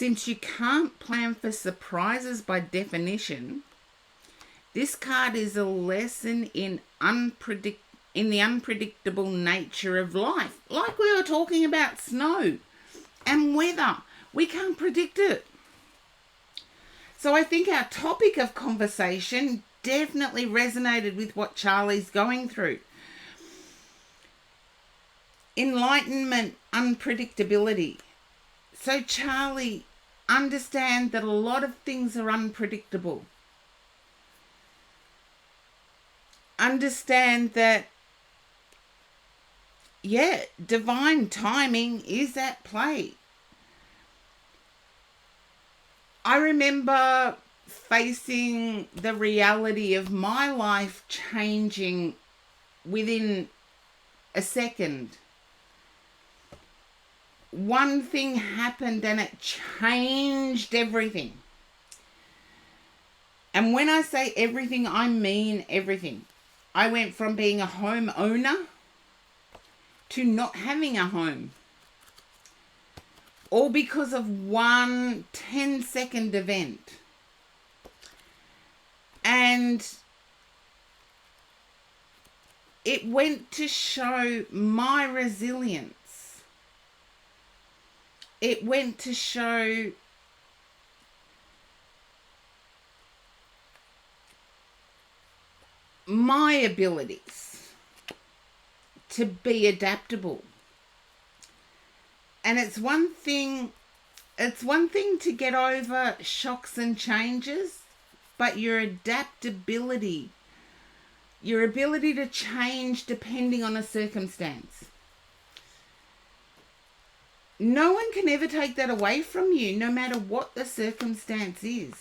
Since you can't plan for surprises by definition, this card is a lesson in the unpredictable nature of life. Like we were talking about snow and weather. We can't predict it. So I think our topic of conversation definitely resonated with what Charlie's going through. Enlightenment, unpredictability. So Charlie, understand that a lot of things are unpredictable. Understand that, divine timing is at play. I remember facing the reality of my life changing within a second. One thing happened and it changed everything. And when I say everything, I mean everything. I went from being a homeowner to not having a home. All because of one 10-second event. And it went to show my resilience. It went to show my abilities to be adaptable. And it's one thing to get over shocks and changes, but your adaptability, your ability to change depending on a circumstance. No one can ever take that away from you, no matter what the circumstance is.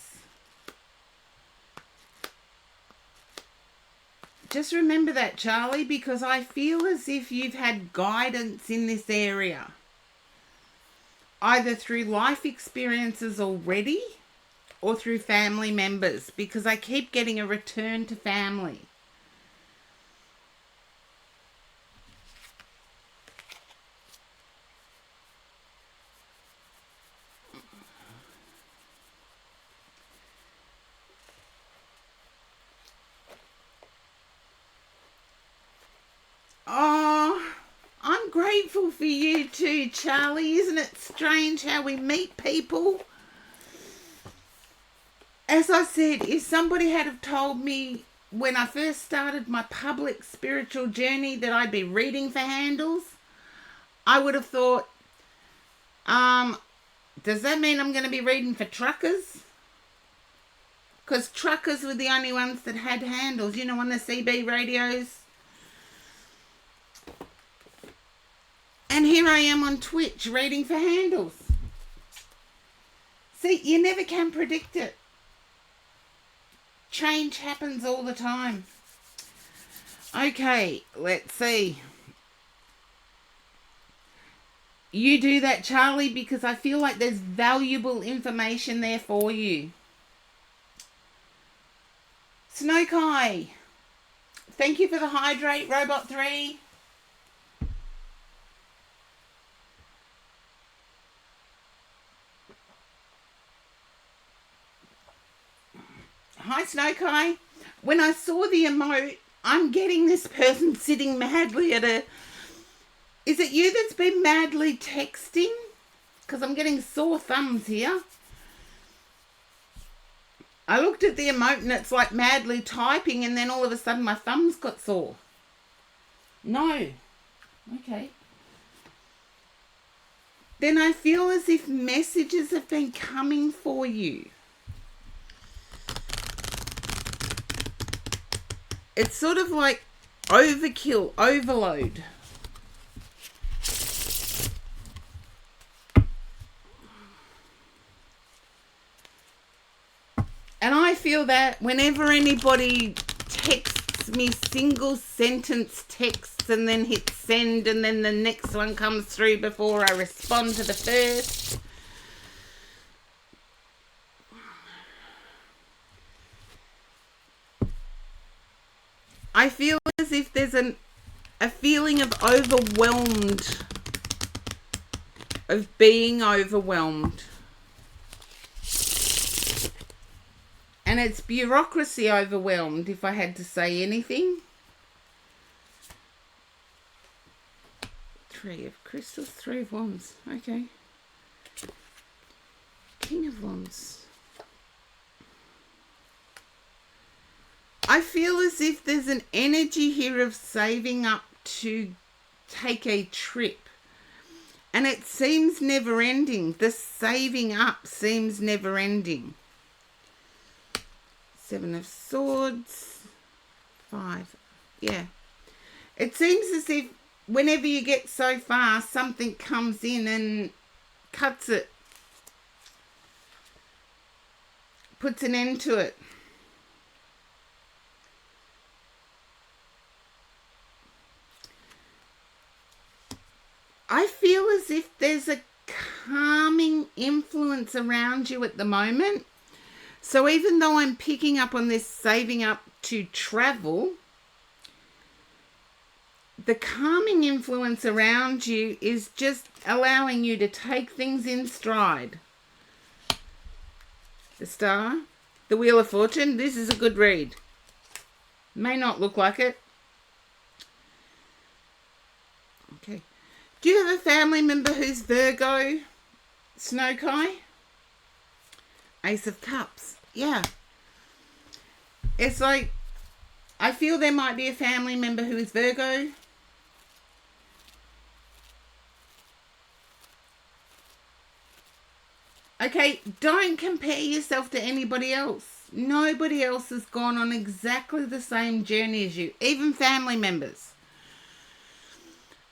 Just remember that, Charlie, because I feel as if you've had guidance in this area. Either through life experiences already or through family members, because I keep getting a return to family. Oh, I'm grateful for you too, Charlie. Isn't it strange how we meet people? As I said, if somebody had have told me when I first started my public spiritual journey that I'd be reading for handles, I would have thought, does that mean I'm going to be reading for truckers? Because truckers were the only ones that had handles, you know, on the CB radios. And here I am on Twitch reading for handles. See, you never can predict it. Change happens all the time. Okay, let's see. You do that, Charlie, because I feel like there's valuable information there for you. Snowkai, thank you for the hydrate, Robot 3. Hi, Snowkai. When I saw the emote, I'm getting this person sitting madly at a... Is it you that's been madly texting? Because I'm getting sore thumbs here. I looked at the emote and it's like madly typing, and then all of a sudden my thumbs got sore. No. Okay. Then I feel as if messages have been coming for you. It's sort of like overkill, overload. And I feel that whenever anybody texts me single sentence texts and then hit send and then the next one comes through before I respond to the first, I feel as if there's a feeling of overwhelmed, of being overwhelmed. And it's bureaucracy overwhelmed, if I had to say anything. Three of crystals, three of wands. Okay. King of wands. I feel as if there's an energy here of saving up to take a trip. And it seems never ending. The saving up seems never ending. Seven of swords. Five. Yeah. It seems as if whenever you get so far, something comes in and cuts it. Puts an end to it. I feel as if there's a calming influence around you at the moment. So even though I'm picking up on this saving up to travel, the calming influence around you is just allowing you to take things in stride. The Star, the Wheel of Fortune, this is a good read. May not look like it. Okay. Do you have a family member who's Virgo, Snowkai? Ace of Cups. Yeah. It's like, I feel there might be a family member who is Virgo. Okay, don't compare yourself to anybody else. Nobody else has gone on exactly the same journey as you, even family members.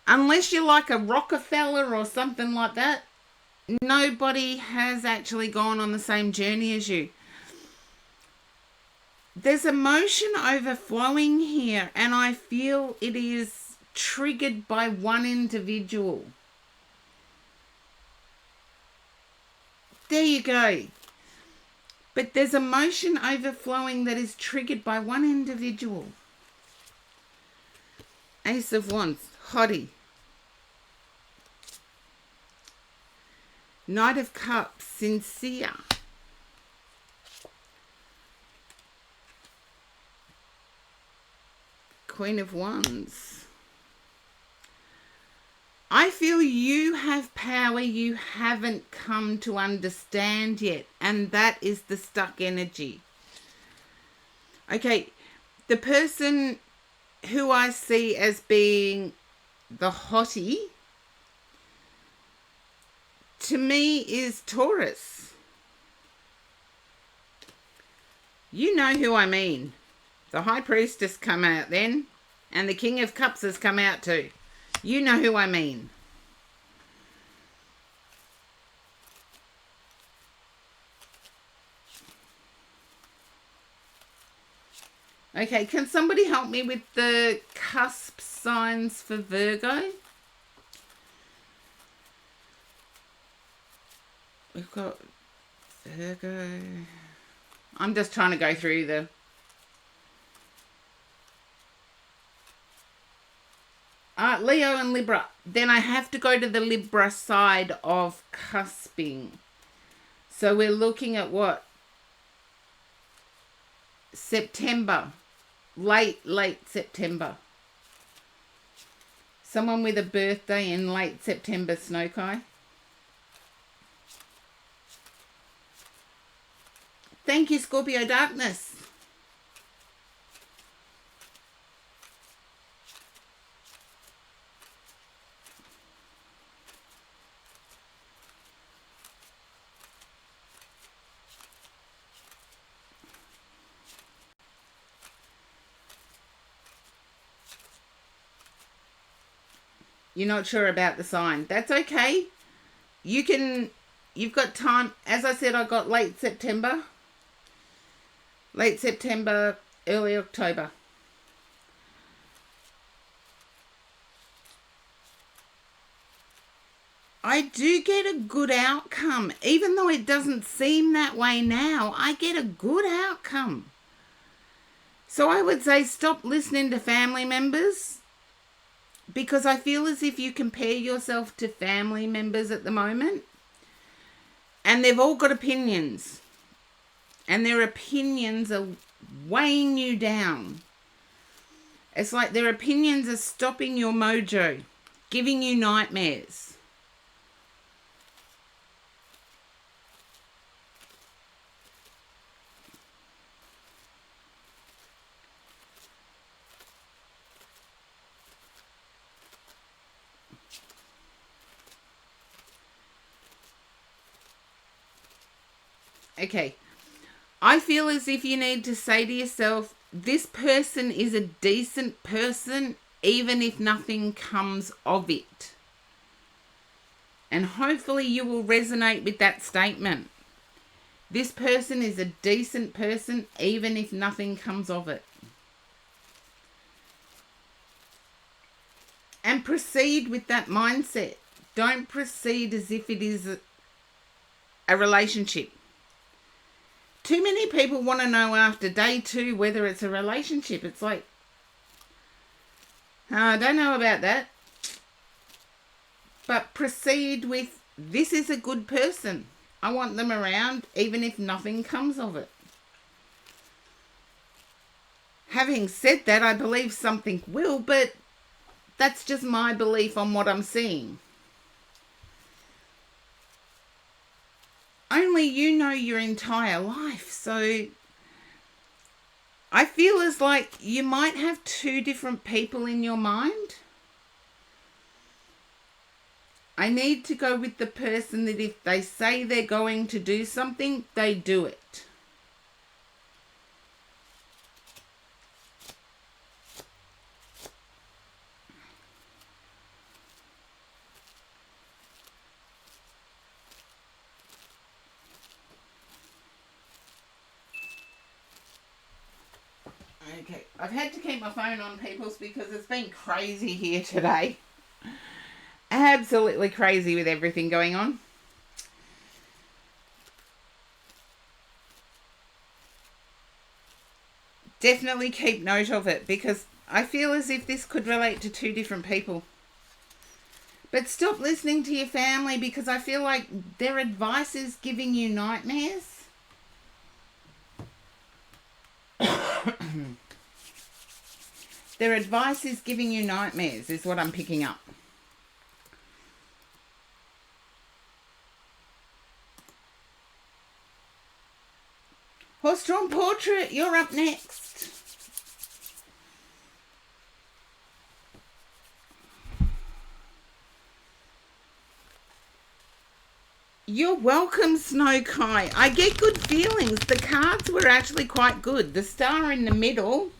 Unless you're like a Rockefeller or something like that, nobody has actually gone on the same journey as you. There's emotion overflowing here, and I feel it is triggered by one individual. There you go. But there's emotion overflowing that is triggered by one individual. Ace of Wands, hottie. Knight of Cups, sincere. Queen of Wands. I feel you have power you haven't come to understand yet, and that is the stuck energy. Okay, the person who I see as being the hottie, to me, is Taurus. You know who I mean. The High Priestess come out then, and the King of Cups has come out too. You know who I mean. Okay, can somebody help me with the cusp signs for Virgo? We've got Virgo. I'm just trying to go through the... Leo and Libra. Then I have to go to the Libra side of cusping. So we're looking at what? September. Late September. Someone with a birthday in late September, Snowkai. Thank you, Scorpio Darkness. You're not sure about the sign. That's okay. You've got time. As I said, I got late September, early October. I do get a good outcome. Even though it doesn't seem that way now, I get a good outcome. So I would say stop listening to family members, because I feel as if you compare yourself to family members at the moment, and they've all got opinions. and their opinions are weighing you down. It's like their opinions are stopping your mojo, giving you nightmares. Okay, I feel as if you need to say to yourself, this person is a decent person, even if nothing comes of it. And hopefully you will resonate with that statement. This person is a decent person, even if nothing comes of it. And proceed with that mindset. Don't proceed as if it is a relationship. Too many people want to know after day 2 whether it's a relationship. It's like, I don't know about that. But proceed with, this is a good person. I want them around even if nothing comes of it. Having said that, I believe something will, but that's just my belief on what I'm seeing. Only you know your entire life, so I feel as like you might have 2 different people in your mind. I need to go with the person that if they say they're going to do something, they do it. Okay, I've had to keep my phone on, peoples, because it's been crazy here today. Absolutely crazy with everything going on. Definitely keep note of it, because I feel as if this could relate to 2 different people. But stop listening to your family, because I feel like their advice is giving you nightmares. Their advice is giving you nightmares, is what I'm picking up. Horse-drawn portrait, you're up next. You're welcome, Snow Kai. I get good feelings. The cards were actually quite good. The star in the middle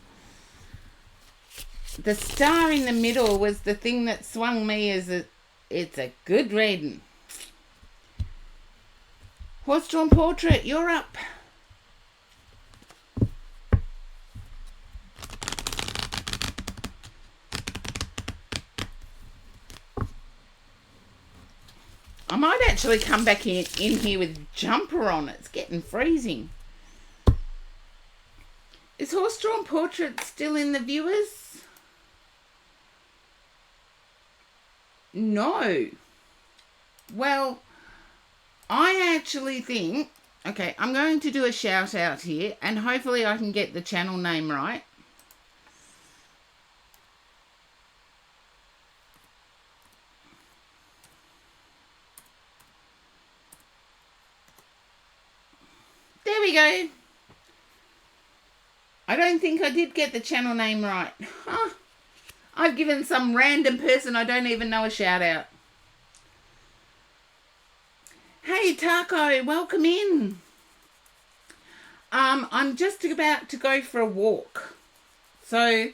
was the thing that swung me as it's a good reading. Horse-drawn portrait, you're up. I might actually come back in here with jumper on. It's getting freezing. Is horse-drawn portrait still in the viewers? No. Well, I actually think... Okay, I'm going to do a shout out here, and hopefully I can get the channel name right. There we go. I don't think I did get the channel name right. Huh. I've given some random person I don't even know a shout out. Hey Taco, welcome in. I'm just about to go for a walk. So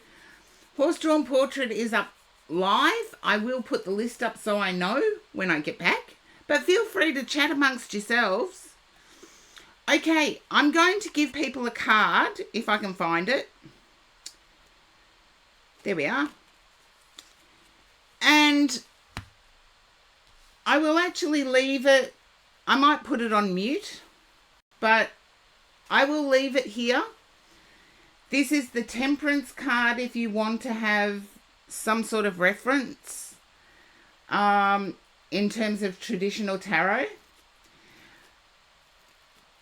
Horse-drawn portrait is up live. I will put the list up so I know when I get back. But feel free to chat amongst yourselves. Okay, I'm going to give people a card, if I can find it. There we are. And I will actually leave it. I might put it on mute, but I will leave it here. This is the Temperance card if you want to have some sort of reference in terms of traditional tarot.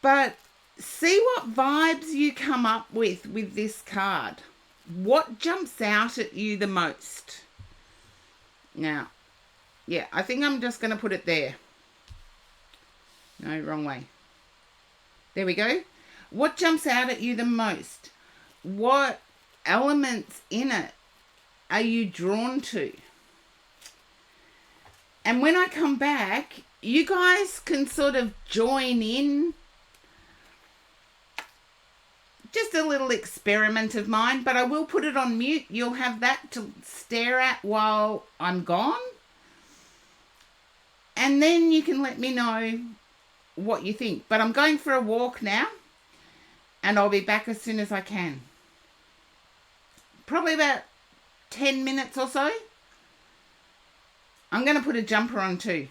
But See what vibes you come up with this card. What jumps out at you the most? Now, yeah, I think I'm just going to put it there. No, wrong way. There we go. What jumps out at you the most? What elements in it are you drawn to? And when I come back, you guys can sort of join in. Just a little experiment of mine, but I will put it on mute. You'll have that to stare at while I'm gone. And then you can let me know what you think. But I'm going for a walk now, and I'll be back as soon as I can. Probably about 10 minutes or so. I'm going to put a jumper on too.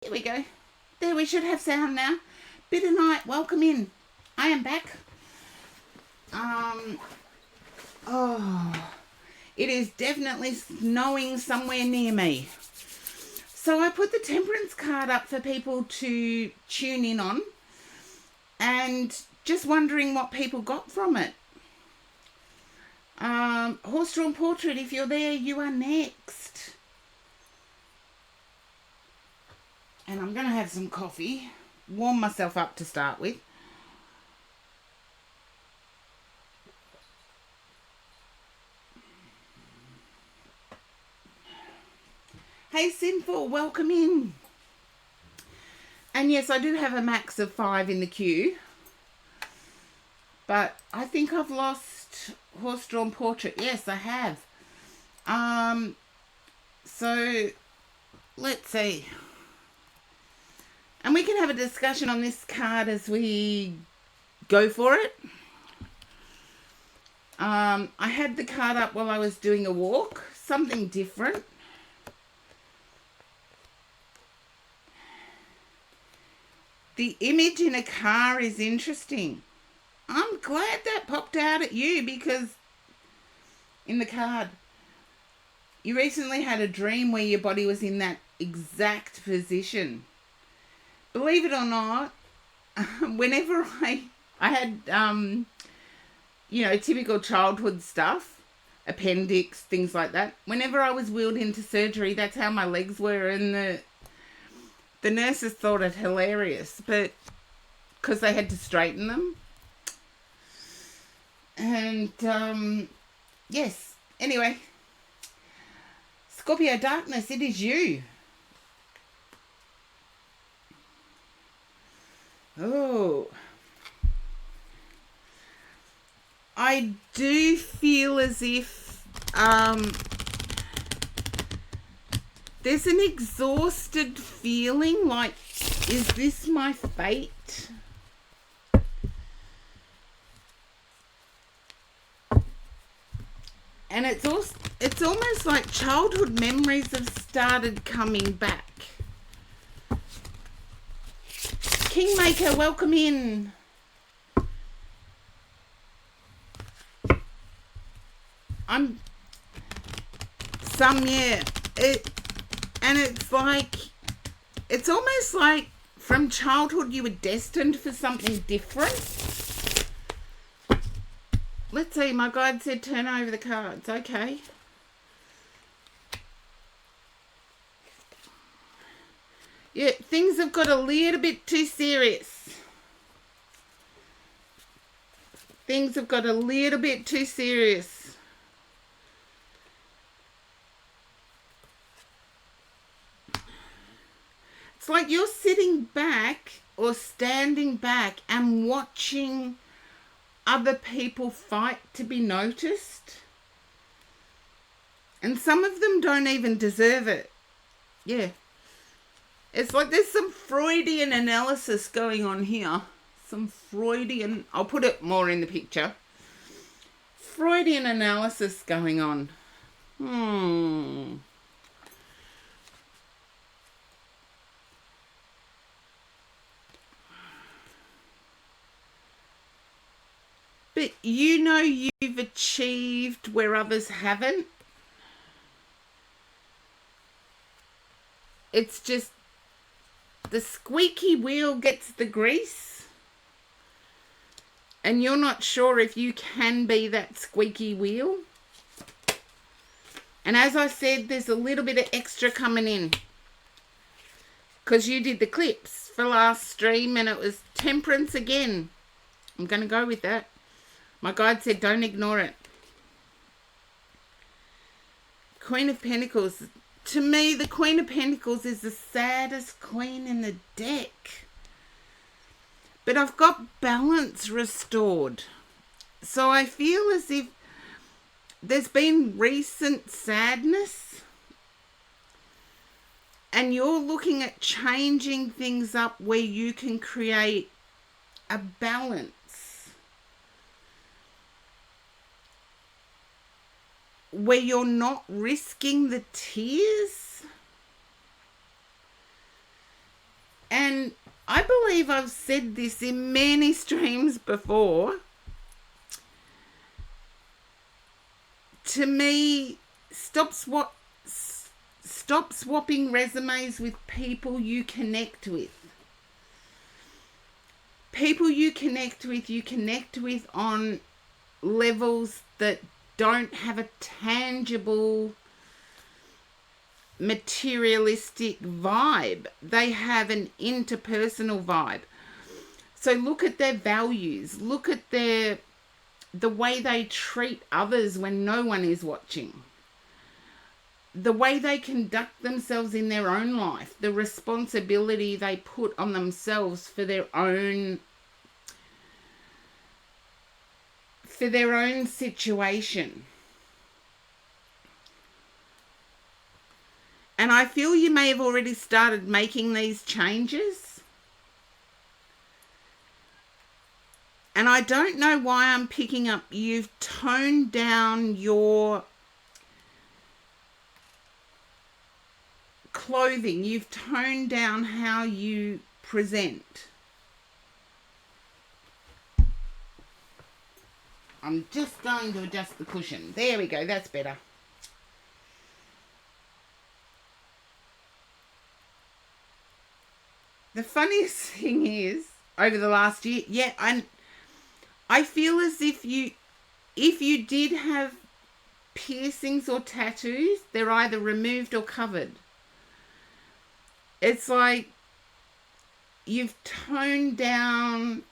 Here we go. There, we should have sound now. Bitter night, welcome in. I am back. It is definitely snowing somewhere near me. So I put the temperance card up for people to tune in on, and just wondering what people got from it. Horse-drawn portrait, if you're there, you are next. And I'm going to have some coffee, warm myself up to start with. Hey Sinful, welcome in. And yes, I do have a max of 5 in the queue. But I think I've lost horse-drawn portrait. Yes, I have. So let's see. And we can have a discussion on this card as we go for it. I had the card up while I was doing a walk. Something different. The image in a car is interesting. I'm glad that popped out at you, because in the card, you recently had a dream where your body was in that exact position. Believe it or not, whenever I had, typical childhood stuff, appendix, things like that. Whenever I was wheeled into surgery, that's how my legs were, and the nurses thought it hilarious, but because they had to straighten them. And, yes. Anyway. Scorpio Darkness, it is you. Oh. I do feel as if, there's an exhausted feeling, like, is this my fate? And it's almost like childhood memories have started coming back. Kingmaker, welcome in. It's almost like from childhood you were destined for something different. Let's see, my guide said turn over the cards. Okay. Yeah, things have got a little bit too serious. Things have got a little bit too serious. It's like you're sitting back or standing back and watching other people fight to be noticed. And some of them don't even deserve it. Yeah. It's like there's some Freudian analysis going on here. Some Freudian, I'll put it more in the picture. Freudian analysis going on. But you know you've achieved where others haven't. It's just the squeaky wheel gets the grease. And you're not sure if you can be that squeaky wheel. And as I said, there's a little bit of extra coming in. Because you did the clips for last stream and it was temperance again. I'm going to go with that. My guide said don't ignore it. Queen of Pentacles. To me, the Queen of Pentacles is the saddest queen in the deck. But I've got balance restored. So I feel as if there's been recent sadness. And you're looking at changing things up where you can create a balance. Where you're not risking the tears. And I believe I've said this in many streams before. To me, stop swapping resumes with people you connect with. People you connect with on levels that don't have a tangible materialistic vibe. They have an interpersonal vibe. So look at their values. Look at the way they treat others when no one is watching. The way they conduct themselves in their own life. The responsibility they put on themselves for their own situation. And I feel you may have already started making these changes. And I don't know why I'm picking up you've toned down your clothing. You've toned down how you present. I'm just going to adjust the cushion. There we go. That's better. The funniest thing is, over the last year, I feel as if you did have piercings or tattoos, they're either removed or covered. It's like you've toned down.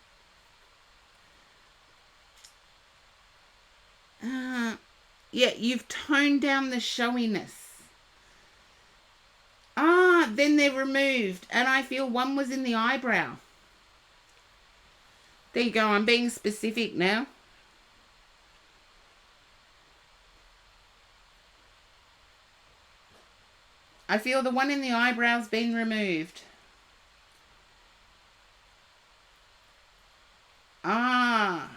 You've toned down the showiness. Then they're removed. And I feel one was in the eyebrow. There you go. I'm being specific now. I feel the one in the eyebrow's been removed. I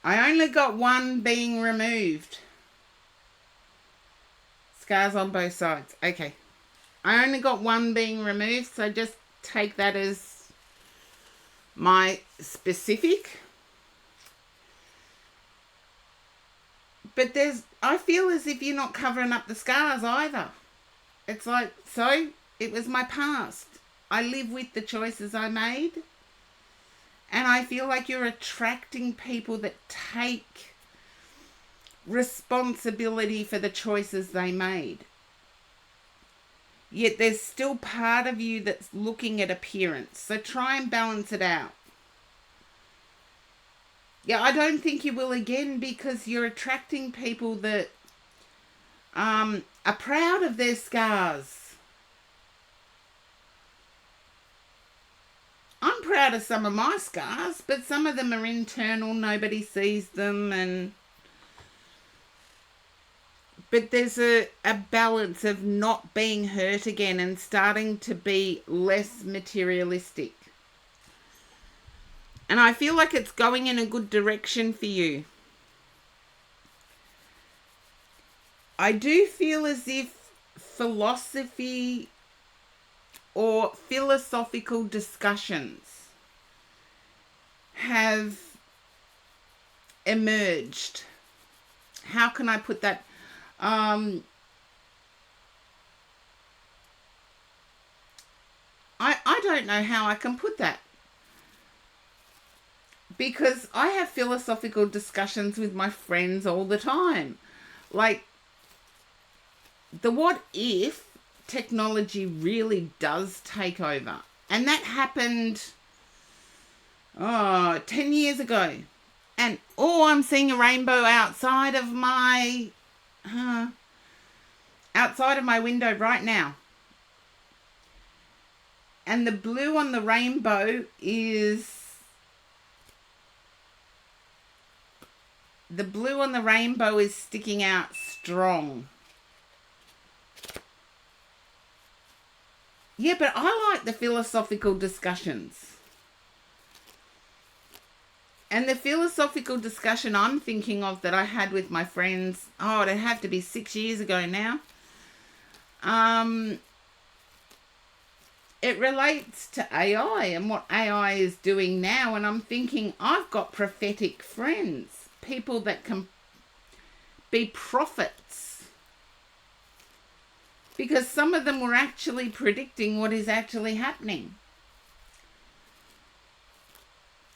only got one being removed. Scars on both sides. Okay. I only got one being removed, so just take that as my specific. But I feel as if you're not covering up the scars either. It's like, so it was my past. I live with the choices I made. And I feel like you're attracting people that take responsibility for the choices they made. Yet there's still part of you that's looking at appearance. So try and balance it out. Yeah, I don't think you will again, because you're attracting people that are proud of their scars. I'm proud of some of my scars, but some of them are internal. Nobody sees them. But there's a balance of not being hurt again and starting to be less materialistic. And I feel like it's going in a good direction for you. I do feel as if philosophy or philosophical discussions have emerged. How can I put that? I don't know how I can put that. Because I have philosophical discussions with my friends all the time. Like, the what if technology really does take over. And that happened 10 years ago. And I'm seeing a rainbow outside of my window right now. And the blue on the rainbow is sticking out strong. Yeah, but I like the philosophical discussions. And the philosophical discussion I'm thinking of that I had with my friends, it'd have to be 6 years ago now. it relates to AI and what AI is doing now. And I'm thinking, I've got prophetic friends, people that can be prophets, because some of them were actually predicting what is actually happening.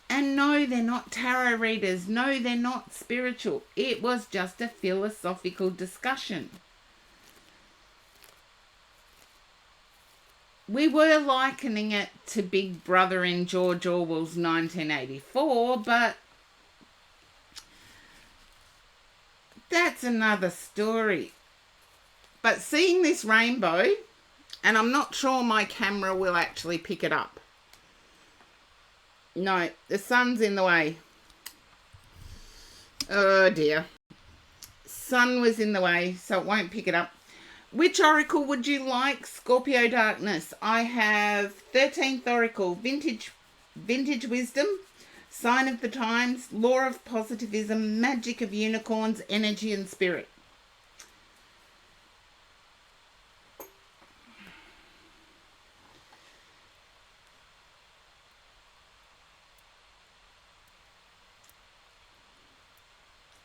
And no, they're not tarot readers. No, they're not spiritual. It was just a philosophical discussion. We were likening it to Big Brother in George Orwell's 1984, but that's another story. But seeing this rainbow, and I'm not sure my camera will actually pick it up. No, the sun's in the way. Oh dear. Sun was in the way, so it won't pick it up. Which oracle would you like, Scorpio Darkness? I have 13th oracle, vintage wisdom, sign of the times, law of positivism, magic of unicorns, energy and spirit.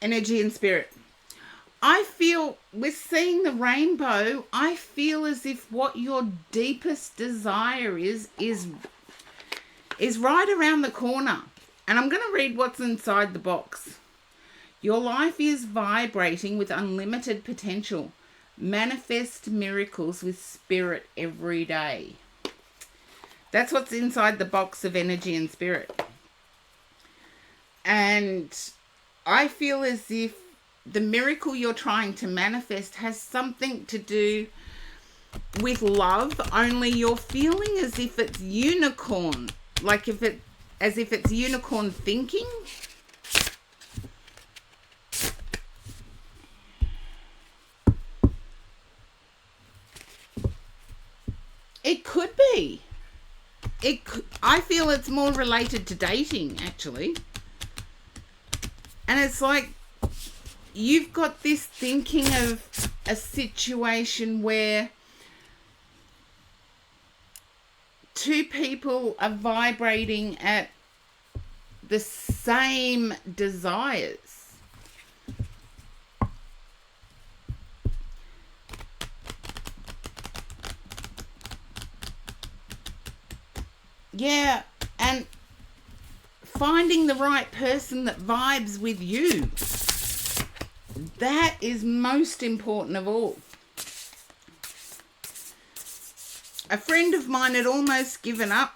Energy and spirit. I feel with seeing the rainbow, I feel as if what your deepest desire is right around the corner. And I'm going to read what's inside the box. Your life is vibrating with unlimited potential. Manifest miracles with spirit every day. That's what's inside the box of energy and spirit. And I feel as if the miracle you're trying to manifest has something to do with love, only you're feeling as if it's unicorn, as if it's unicorn thinking. It could be. I feel it's more related to dating, actually. And it's like you've got this thinking of a situation where two people are vibrating at the same desires. Yeah, and finding the right person that vibes with you. That is most important of all. A friend of mine had almost given up,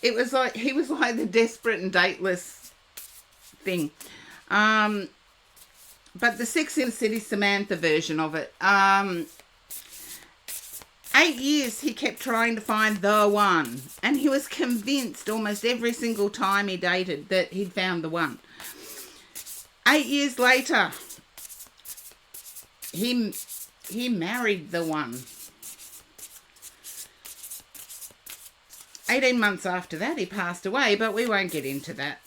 it was like, he was like the desperate and dateless thing. But the Sex and the City Samantha version of it. 8 years he kept trying to find the one, and he was convinced almost every single time he dated that he'd found the one. 8 years later, he married the one. 18 months after that, he passed away, but we won't get into that.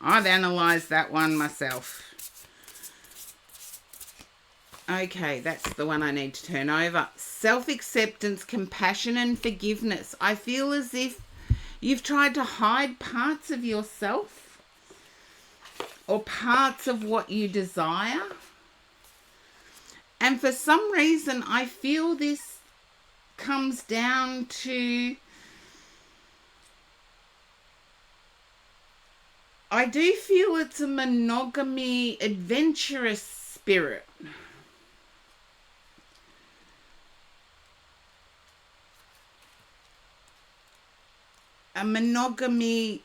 I've analysed that one myself. Okay, that's the one I need to turn over. Self-acceptance, compassion and forgiveness. I feel as if you've tried to hide parts of yourself or parts of what you desire. And for some reason, I feel this comes down to, I do feel it's a monogamy, adventurous spirit. A monogamy,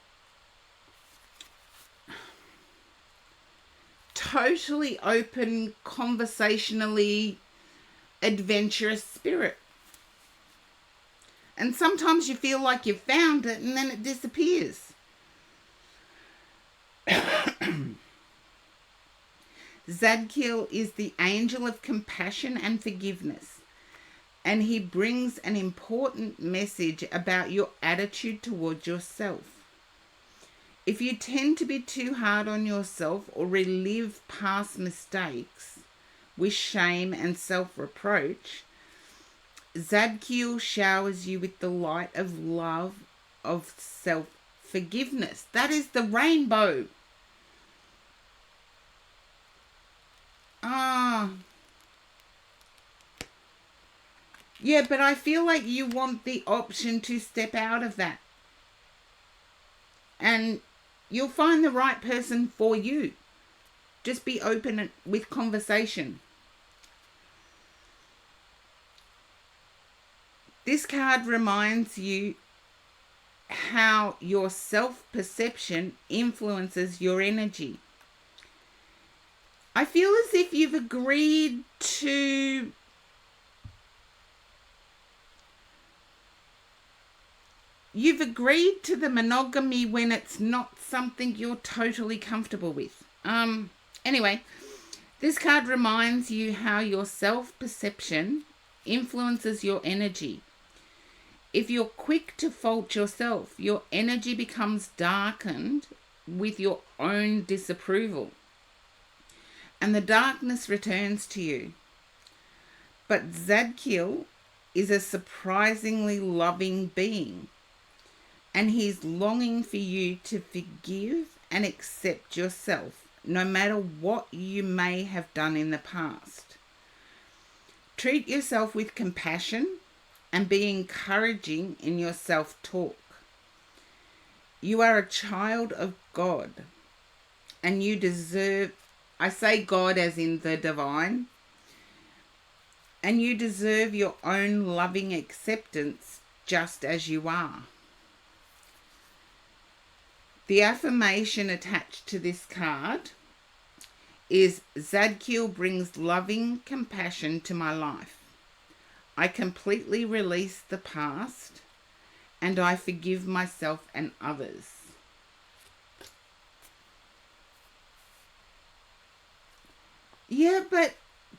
totally open, conversationally adventurous spirit. And sometimes you feel like you've found it and then it disappears. Zadkiel is the angel of compassion and forgiveness. And he brings an important message about your attitude towards yourself. If you tend to be too hard on yourself or relive past mistakes, with shame and self-reproach, Zadkiel showers you with the light of love, of self-forgiveness. That is the rainbow. Yeah, but I feel like you want the option to step out of that. And you'll find the right person for you. Just be open with conversation. This card reminds you how your self-perception influences your energy. I feel as if you've agreed to the monogamy when it's not something you're totally comfortable with. Anyway, this card reminds you how your self-perception influences your energy. If you're quick to fault yourself, your energy becomes darkened with your own disapproval, and the darkness returns to you. But Zadkiel is a surprisingly loving being, and he's longing for you to forgive and accept yourself, no matter what you may have done in the past. Treat yourself with compassion and be encouraging in your self-talk. You are a child of God, and you deserve, I say God as in the divine, and you deserve your own loving acceptance just as you are. The affirmation attached to this card is, Zadkiel brings loving compassion to my life. I completely release the past, and I forgive myself and others. Yeah, but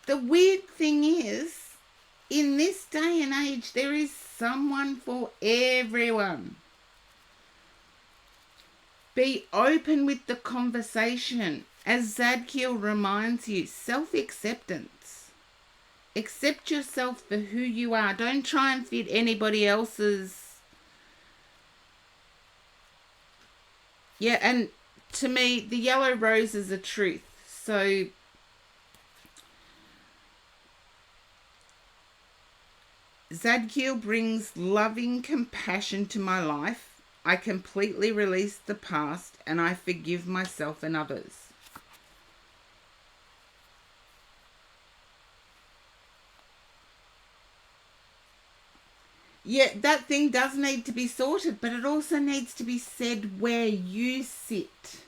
the weird thing is, in this day and age, there is someone for everyone. Be open with the conversation. As Zadkiel reminds you, self-acceptance. Accept yourself for who you are. Don't try and fit anybody else's. Yeah, and to me, the yellow rose is a truth. So Zadkiel brings loving compassion to my life. I completely release the past, and I forgive myself and others. Yeah, that thing does need to be sorted, but it also needs to be said where you sit.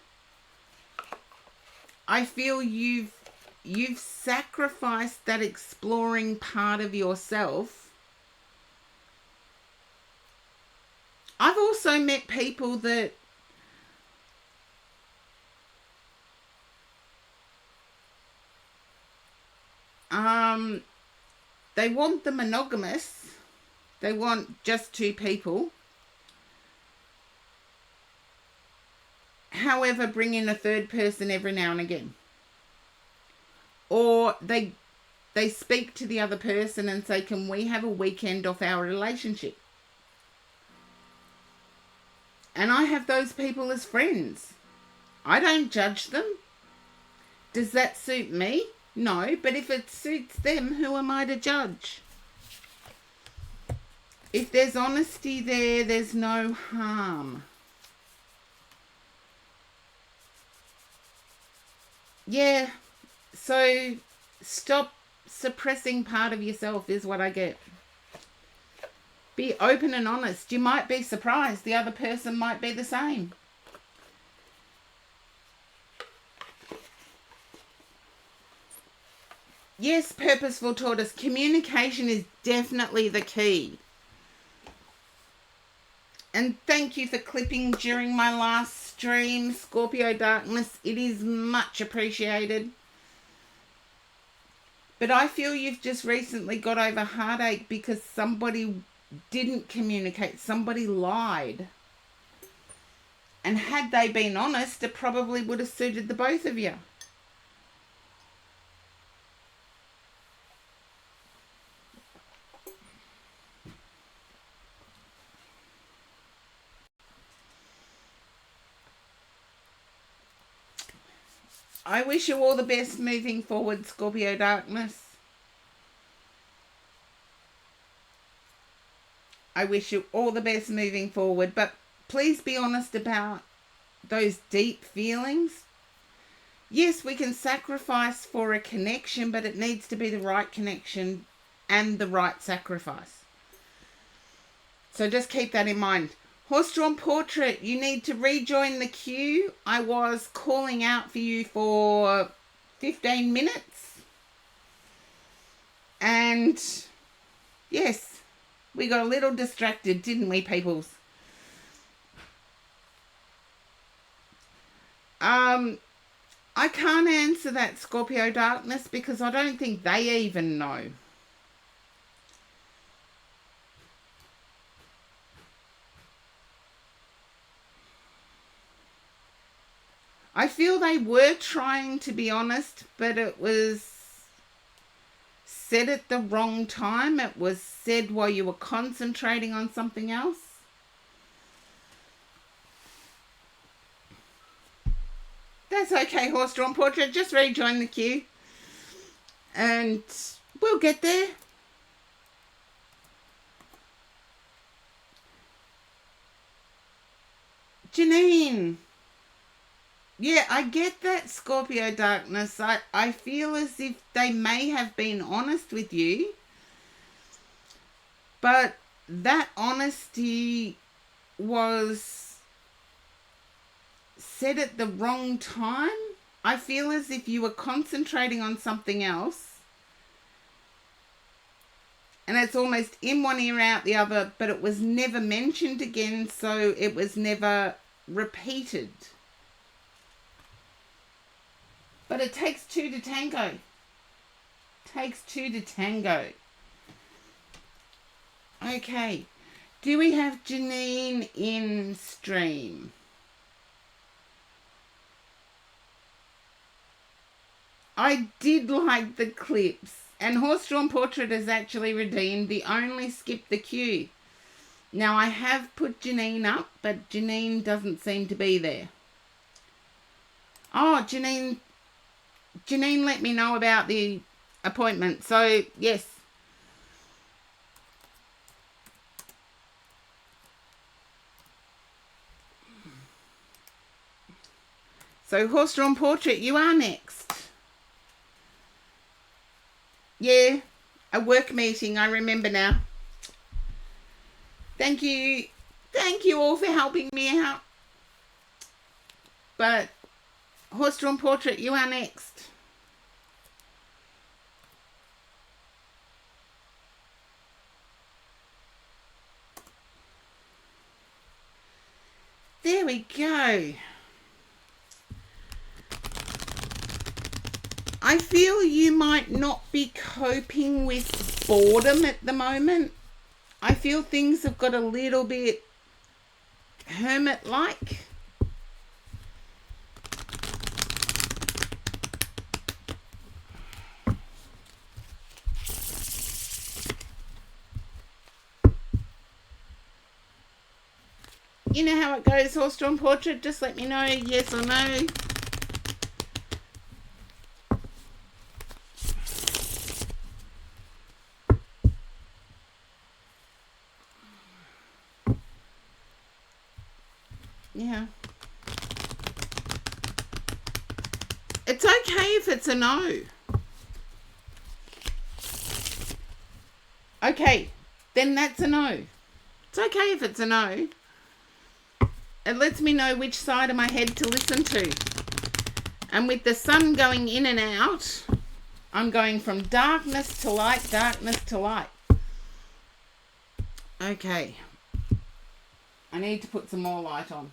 I feel you've sacrificed that exploring part of yourself. I've also met people that they want the monogamous. They want just two people. However, bring in a third person every now and again. Or they speak to the other person and say, can we have a weekend off our relationship? And I have those people as friends. I don't judge them. Does that suit me? No, but if it suits them, who am I to judge? If there's honesty there, there's no harm. Yeah, so stop suppressing part of yourself is what I get. Be open and honest. You might be surprised. The other person might be the same. Yes, Purposeful Tortoise, communication is definitely the key. And thank you for clipping during my last stream, Scorpio Darkness. It is much appreciated. But I feel you've just recently got over heartache because somebody didn't communicate. Somebody lied. And had they been honest, it probably would have suited the both of you. I wish you all the best moving forward, Scorpio Darkness. I wish you all the best moving forward, but please be honest about those deep feelings. Yes, we can sacrifice for a connection, but it needs to be the right connection and the right sacrifice. So just keep that in mind. Horse-drawn portrait, you need to rejoin the queue. I was calling out for you for 15 minutes. And yes, we got a little distracted, didn't we, peoples? I can't answer that, Scorpio Darkness, because I don't think they even know. I feel they were trying to be honest, but it was said at the wrong time. It was said while you were concentrating on something else. That's okay, horse-drawn portrait. Just rejoin the queue. And we'll get there. Janine. Yeah, I get that, Scorpio Darkness. I feel as if they may have been honest with you. But that honesty was said at the wrong time. I feel as if you were concentrating on something else. And it's almost in one ear, out the other, but it was never mentioned again, so it was never repeated. But it takes two to tango. Takes two to tango. Okay. Do we have Janine in stream? I did like the clips. And Horse-drawn Portrait is actually redeemed. The only skip the queue. Now, I have put Janine up, but Janine doesn't seem to be there. Oh, Janine let me know about the appointment. So, yes. So, Horse-drawn Portrait, you are next. Yeah, a work meeting, I remember now. Thank you. Thank you all for helping me out. But, Horse-drawn Portrait, you are next. There we go. I feel you might not be coping with boredom at the moment. I feel things have got a little bit hermit-like. You know how it goes, Horse-drawn Portrait. Just let me know, yes or no. Yeah. It's okay if it's a no. Okay, then that's a no. It's okay if it's a no. It lets me know which side of my head to listen to. And with the sun going in and out, I'm going from darkness to light, darkness to light. Okay. I need to put some more light on.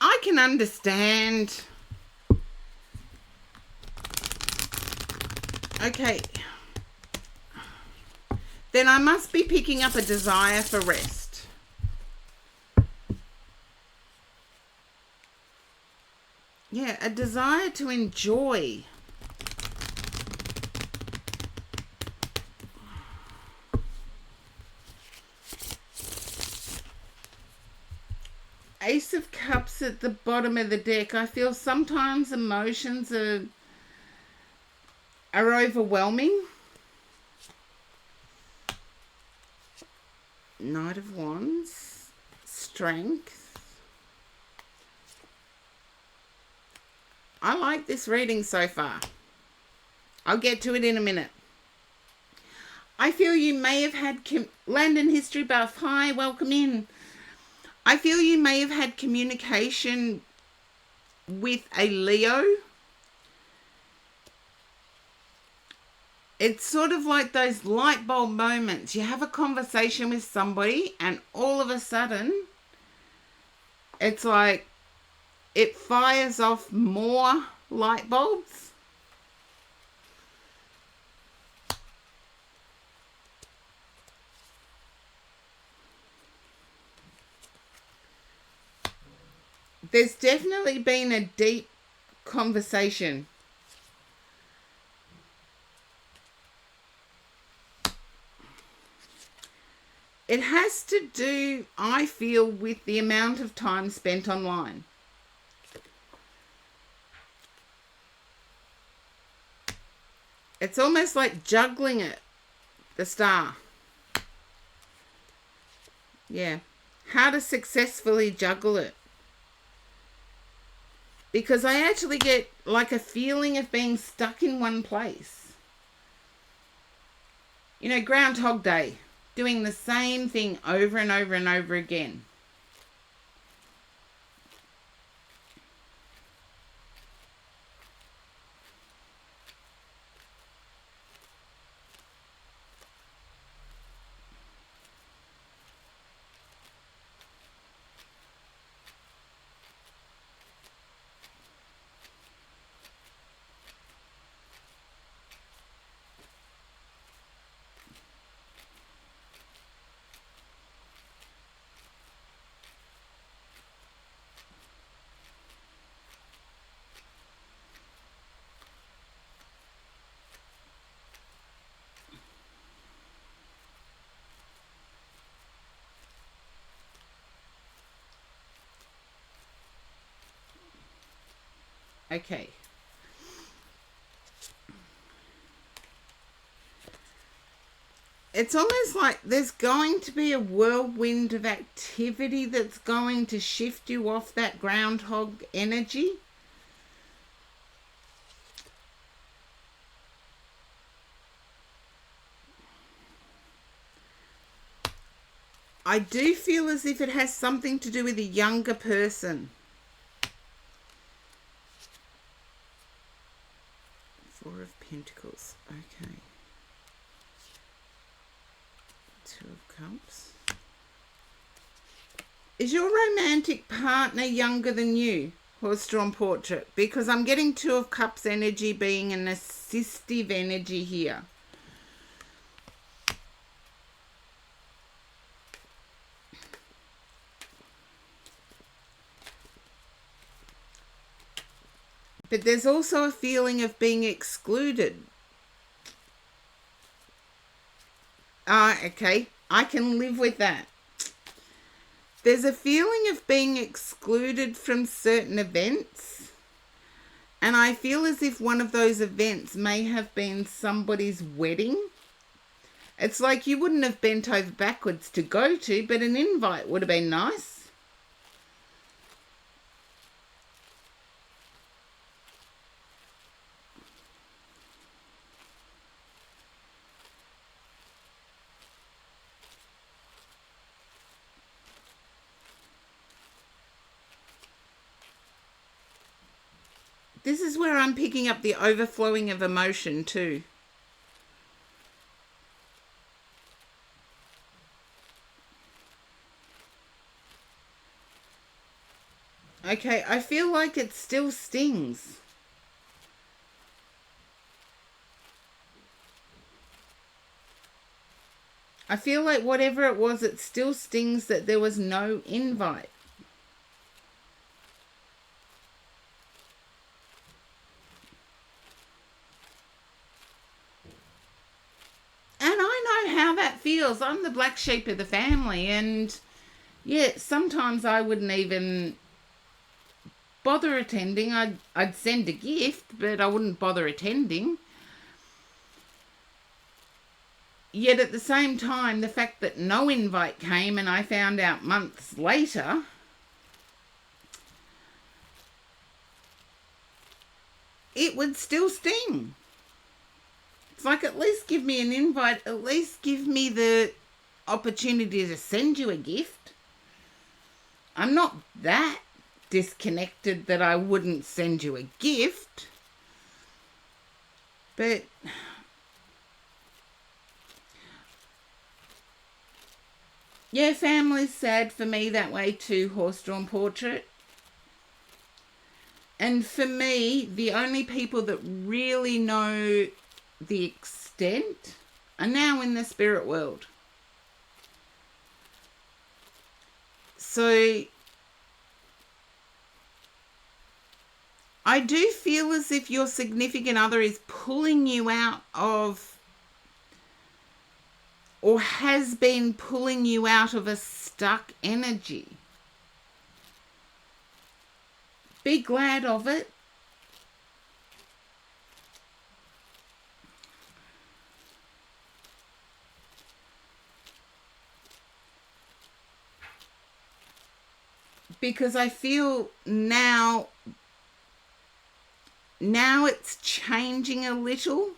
I can understand. Okay. Then I must be picking up a desire for rest. Yeah, a desire to enjoy. Ace of Cups at the bottom of the deck. I feel sometimes emotions are overwhelming. Knight of Wands. Strength. I like this reading so far. I'll get to it in a minute. I feel you may have had... Landon History Buff, hi, welcome in. I feel you may have had communication with a Leo. It's sort of like those light bulb moments. You have a conversation with somebody and all of a sudden it's like it fires off more light bulbs. There's definitely been a deep conversation. It has to do, I feel, with the amount of time spent online. It's almost like juggling it, the star. Yeah. How to successfully juggle it. Because I actually get like a feeling of being stuck in one place. You know, Groundhog Day. Doing the same thing over and over and over again. Okay. It's almost like there's going to be a whirlwind of activity that's going to shift you off that groundhog energy. I do feel as if it has something to do with a younger person. Four of Pentacles. Okay. Two of Cups. Is your romantic partner younger than you? Horse-drawn portrait. Because I'm getting Two of Cups energy being an assistive energy here. But there's also a feeling of being excluded. Okay. I can live with that. There's a feeling of being excluded from certain events. And I feel as if one of those events may have been somebody's wedding. It's like you wouldn't have bent over backwards to go to, but an invite would have been nice. This is where I'm picking up the overflowing of emotion too. Okay, I feel like it still stings. I feel like whatever it was, it still stings that there was no invite. And I know how that feels. I'm the black sheep of the family, and Yeah, sometimes I wouldn't even bother attending. I'd send a gift, but I wouldn't bother attending. Yet at the same time, the fact that no invite came and I found out months later, it would still sting. It's like, at least give me an invite, at least give me the opportunity to send you a gift. I'm not that disconnected that I wouldn't send you a gift. But yeah, family's sad for me that way too, Horse-Drawn Portrait. And for me, the only people that really know the extent are now in the spirit world. So I do feel as if your significant other is pulling you out of, or has been pulling you out of, a stuck energy. Be glad of it. Because I feel now it's changing a little.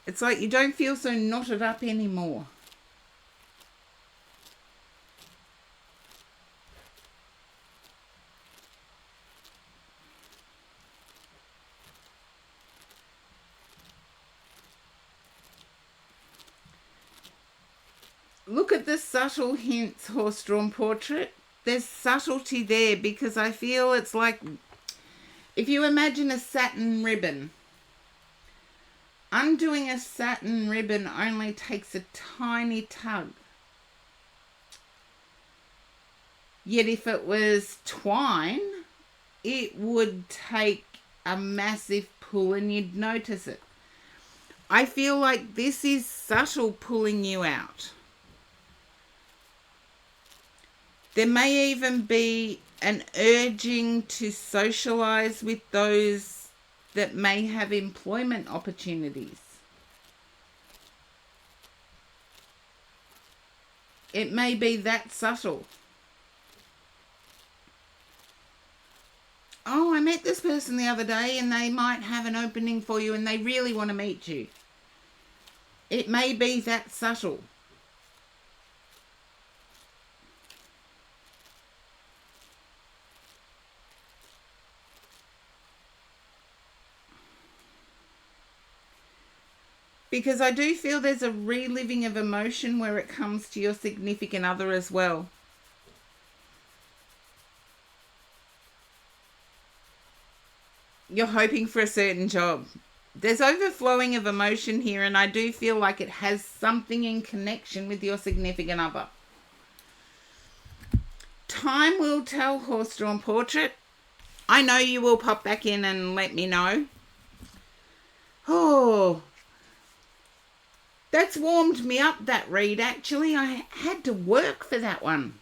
It's like you don't feel so knotted up anymore. Look at the subtle hints, Horse-Drawn Portrait. There's subtlety there, because I feel it's like, if you imagine a satin ribbon, undoing a satin ribbon only takes a tiny tug. Yet if it was twine, it would take a massive pull and you'd notice it. I feel like this is subtle pulling you out. There may even be an urging to socialize with those that may have employment opportunities. It may be that subtle. Oh, I met this person the other day and they might have an opening for you and they really want to meet you. It may be that subtle. Because I do feel there's a reliving of emotion where it comes to your significant other as well. You're hoping for a certain job. There's overflowing of emotion here, and I do feel like it has something in connection with your significant other. Time will tell, Horse-Drawn Portrait. I know you will pop back in and let me know. Oh, that's warmed me up, that read, actually. I had to work for that one.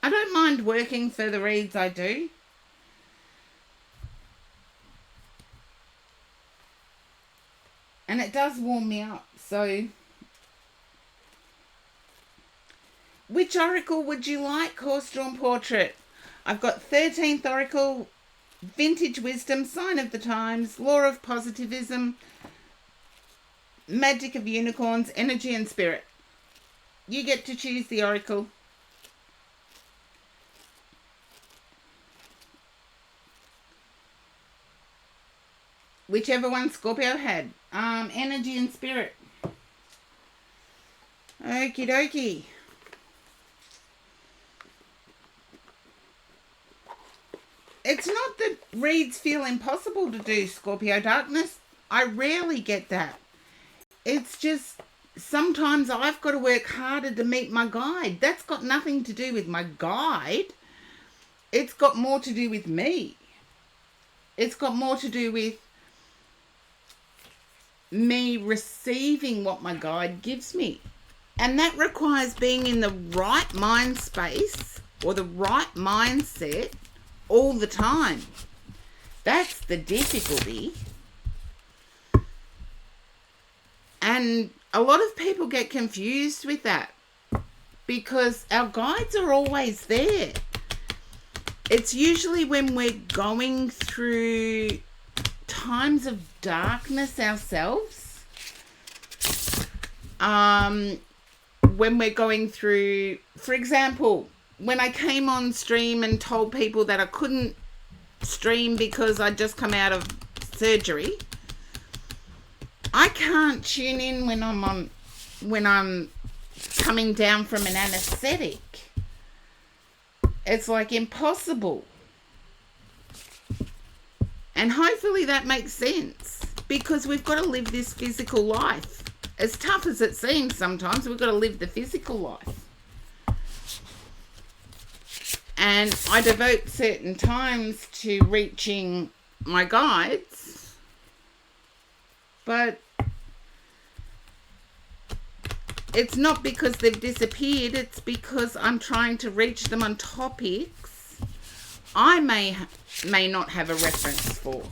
I don't mind working for the reads I do. And it does warm me up. So, which oracle would you like, Horse-Drawn Portrait? I've got 13th Oracle, Vintage Wisdom, Sign of the Times, Law of Positivism, Magic of Unicorns, Energy and Spirit. You get to choose the oracle. Whichever one Scorpio had. Energy and Spirit. Okie dokie. It's not that reads feel impossible to do, Scorpio Darkness. I rarely get that. It's just sometimes I've got to work harder to meet my guide. That's got nothing to do with my guide. It's got more to do with me. It's got more to do with me receiving what my guide gives me. And that requires being in the right mind space or the right mindset all the time. That's the difficulty. And a lot of people get confused with that because our guides are always there. It's usually when we're going through times of darkness ourselves, when we're going through, for example, when I came on stream and told people that I couldn't stream because I'd just come out of surgery, I can't tune in when I'm coming down from an anesthetic. It's like impossible. And hopefully that makes sense, because we've got to live this physical life. As tough as it seems sometimes, we've got to live the physical life. And I devote certain times to reaching my guides, but it's not because they've disappeared, it's because I'm trying to reach them on topics I may not have a reference for.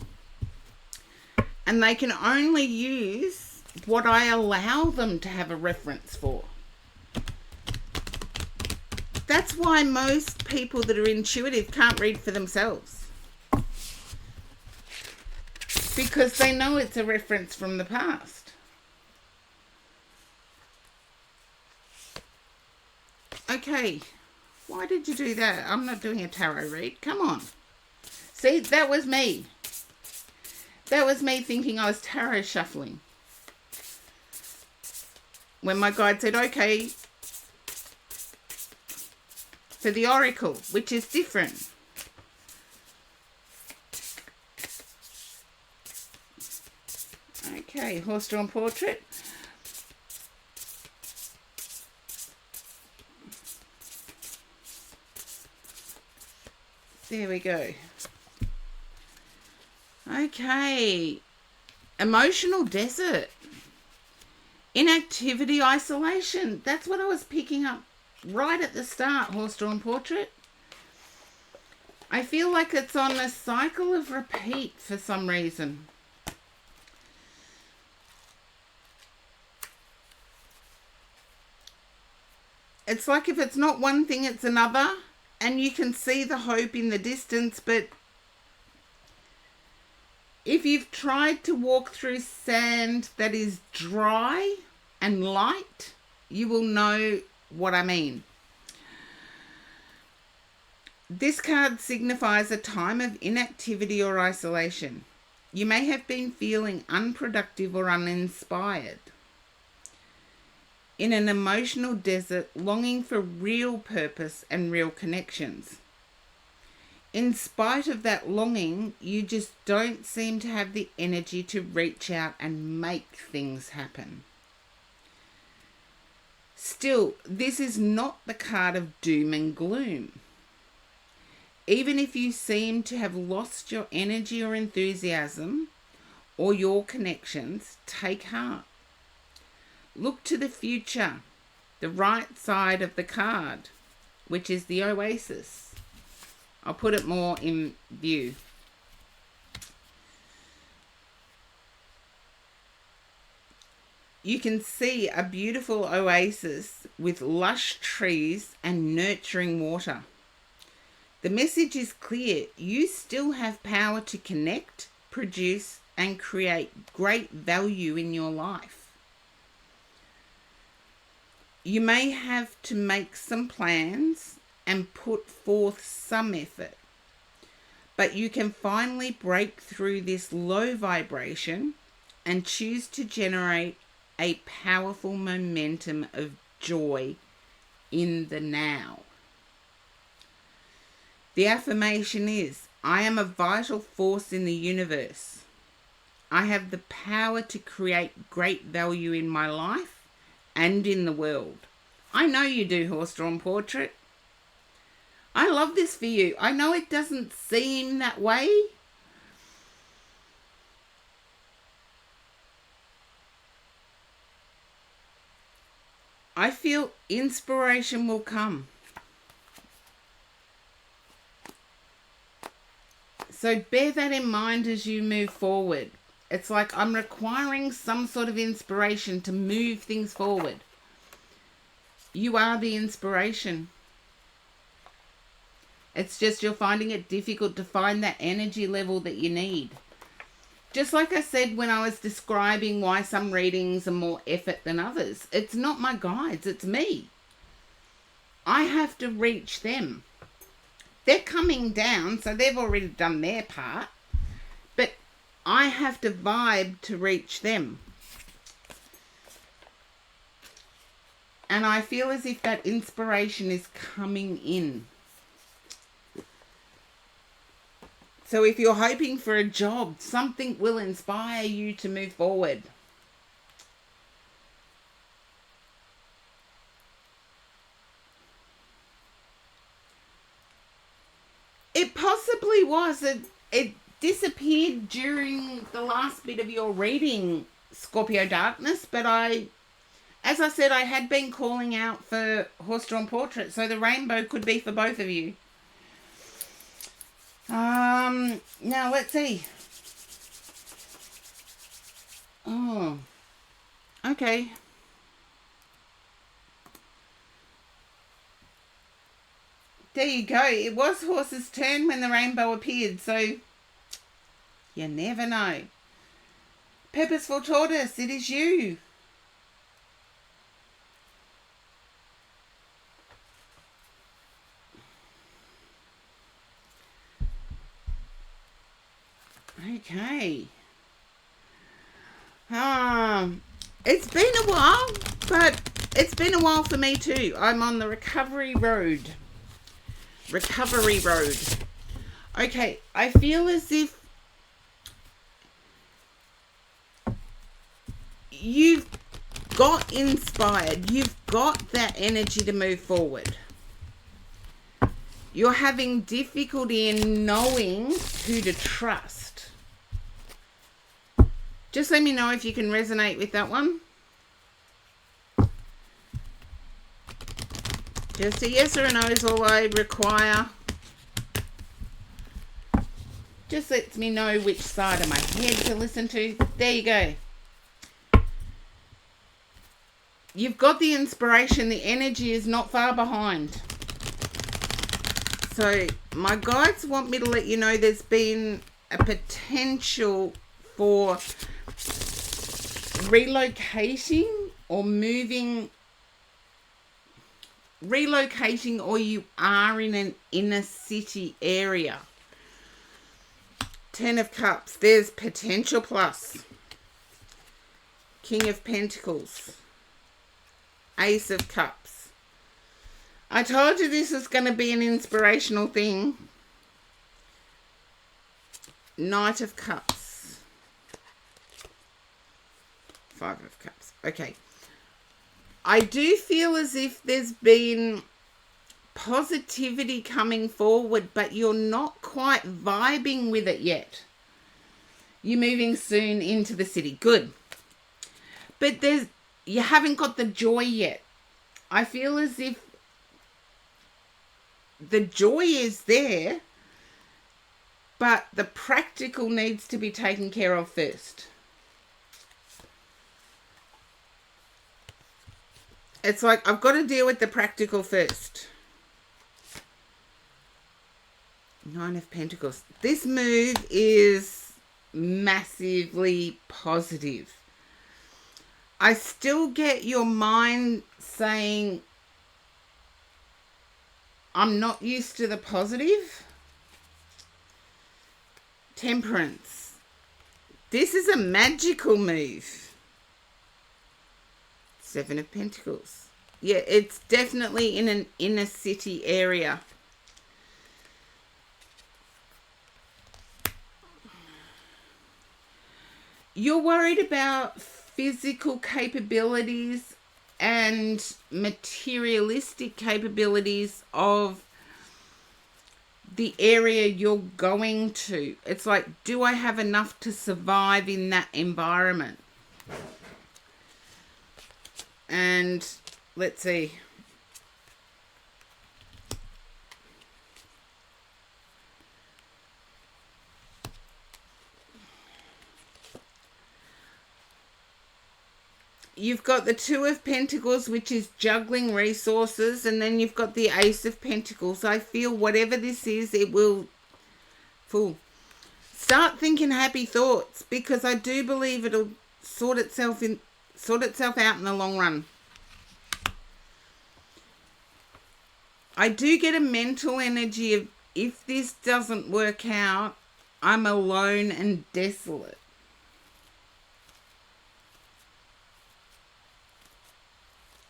And they can only use what I allow them to have a reference for. That's why most people that are intuitive can't read for themselves, because they know it's a reference from the past. Okay, why did you do that? I'm not doing a tarot read. Come on. See, that was me. That was me thinking I was tarot shuffling. When my guide said, okay, for the oracle, which is different. Okay, horse-drawn portrait. There we go. Okay. Emotional desert. Inactivity, isolation. That's what I was picking up right at the start, horse-drawn portrait. I feel like it's on a cycle of repeat for some reason. It's like if it's not one thing, it's another. And you can see the hope in the distance, but if you've tried to walk through sand that is dry and light, you will know what I mean. This card signifies a time of inactivity or isolation. You may have been feeling unproductive or uninspired. In an emotional desert, longing for real purpose and real connections. In spite of that longing, you just don't seem to have the energy to reach out and make things happen. Still, this is not the card of doom and gloom. Even if you seem to have lost your energy or enthusiasm or your connections, take heart. Look to the future, the right side of the card, which is the oasis. I'll put it more in view. You can see a beautiful oasis with lush trees and nurturing water. The message is clear. You still have power to connect, produce, and create great value in your life. You may have to make some plans and put forth some effort, but you can finally break through this low vibration and choose to generate a powerful momentum of joy in the now. The affirmation is, I am a vital force in the universe. I have the power to create great value in my life and in the world. I know you do, horse-drawn portrait. I love this for you. I know it doesn't seem that way, I feel inspiration will come. So bear that in mind as you move forward. It's like I'm requiring some sort of inspiration to move things forward. You are the inspiration. It's just you're finding it difficult to find that energy level that you need. Just like I said when I was describing why some readings are more effort than others. It's not my guides, it's me. I have to reach them. They're coming down, so they've already done their part. But I have to vibe to reach them. And I feel as if that inspiration is coming in. So if you're hoping for a job, something will inspire you to move forward. It possibly was. It disappeared during the last bit of your reading, Scorpio Darkness, but as I said, I had been calling out for horse-drawn portraits, so the rainbow could be for both of you. Now let's see. Oh, okay. There you go. It was horse's turn when the rainbow appeared, so you never know. Purposeful Tortoise, it is you. Okay. It's been a while, but it's been a while for me too. I'm on the recovery road. Okay, I feel as if you've got inspired. You've got that energy to move forward. You're having difficulty in knowing who to trust. Just let me know if you can resonate with that one. Just a yes or a no is all I require. Just lets me know which side of my head to listen to. There you go. You've got the inspiration. The energy is not far behind. So my guides want me to let you know there's been a potential for relocating or you are in an inner city area. 10 of Cups, there's potential plus. King of Pentacles, Ace of Cups. I told you this was going to be an inspirational thing. Knight of Cups, 5 of Cups. Okay. I do feel as if there's been positivity coming forward, but you're not quite vibing with it yet. You're moving soon into the city. Good. But you haven't got the joy yet. I feel as if the joy is there, but the practical needs to be taken care of first. It's like I've got to deal with the practical first. 9 of Pentacles. This move is massively positive. I still get your mind saying, I'm not used to the positive. Temperance. This is a magical move. 7 of Pentacles. Yeah, it's definitely in an inner city area. You're worried about physical capabilities and materialistic capabilities of the area you're going to. It's like, do I have enough to survive in that environment? And let's see. You've got the Two of Pentacles, which is juggling resources, and then you've got the Ace of Pentacles. I feel whatever this is, it will fall. Start thinking happy thoughts, because I do believe it'll sort itself out in the long run. I do get a mental energy of, if this doesn't work out, I'm alone and desolate.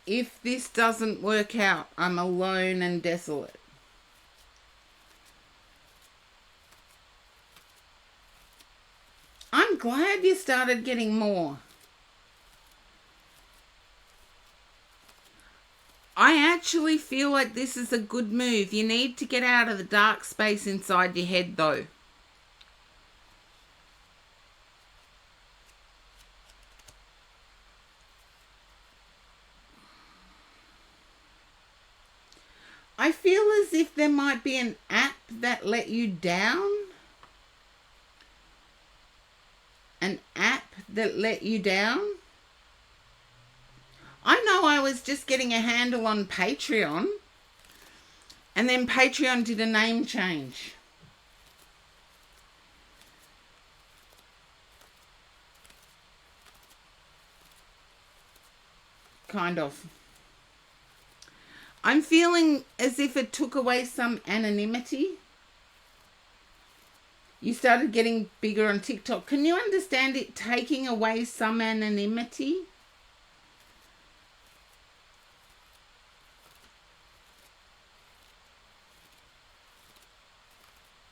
If this doesn't work out, I'm alone and desolate. I'm glad you started getting more. I actually feel like this is a good move. You need to get out of the dark space inside your head, though. I feel as if there might be an app that let you down. An app that let you down. I know I was just getting a handle on Patreon, and then Patreon did a name change. Kind of. I'm feeling as if it took away some anonymity. You started getting bigger on TikTok. Can you understand it taking away some anonymity?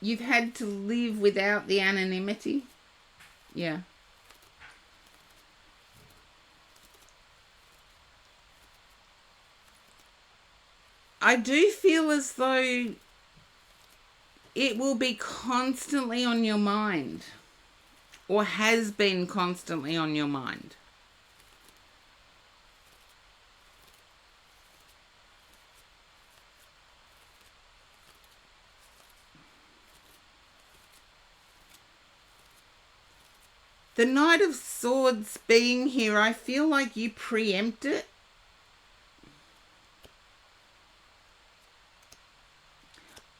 You've had to live without the anonymity? Yeah. I do feel as though it will be constantly on your mind, or has been constantly on your mind. The Knight of Swords being here, I feel like you preempt it.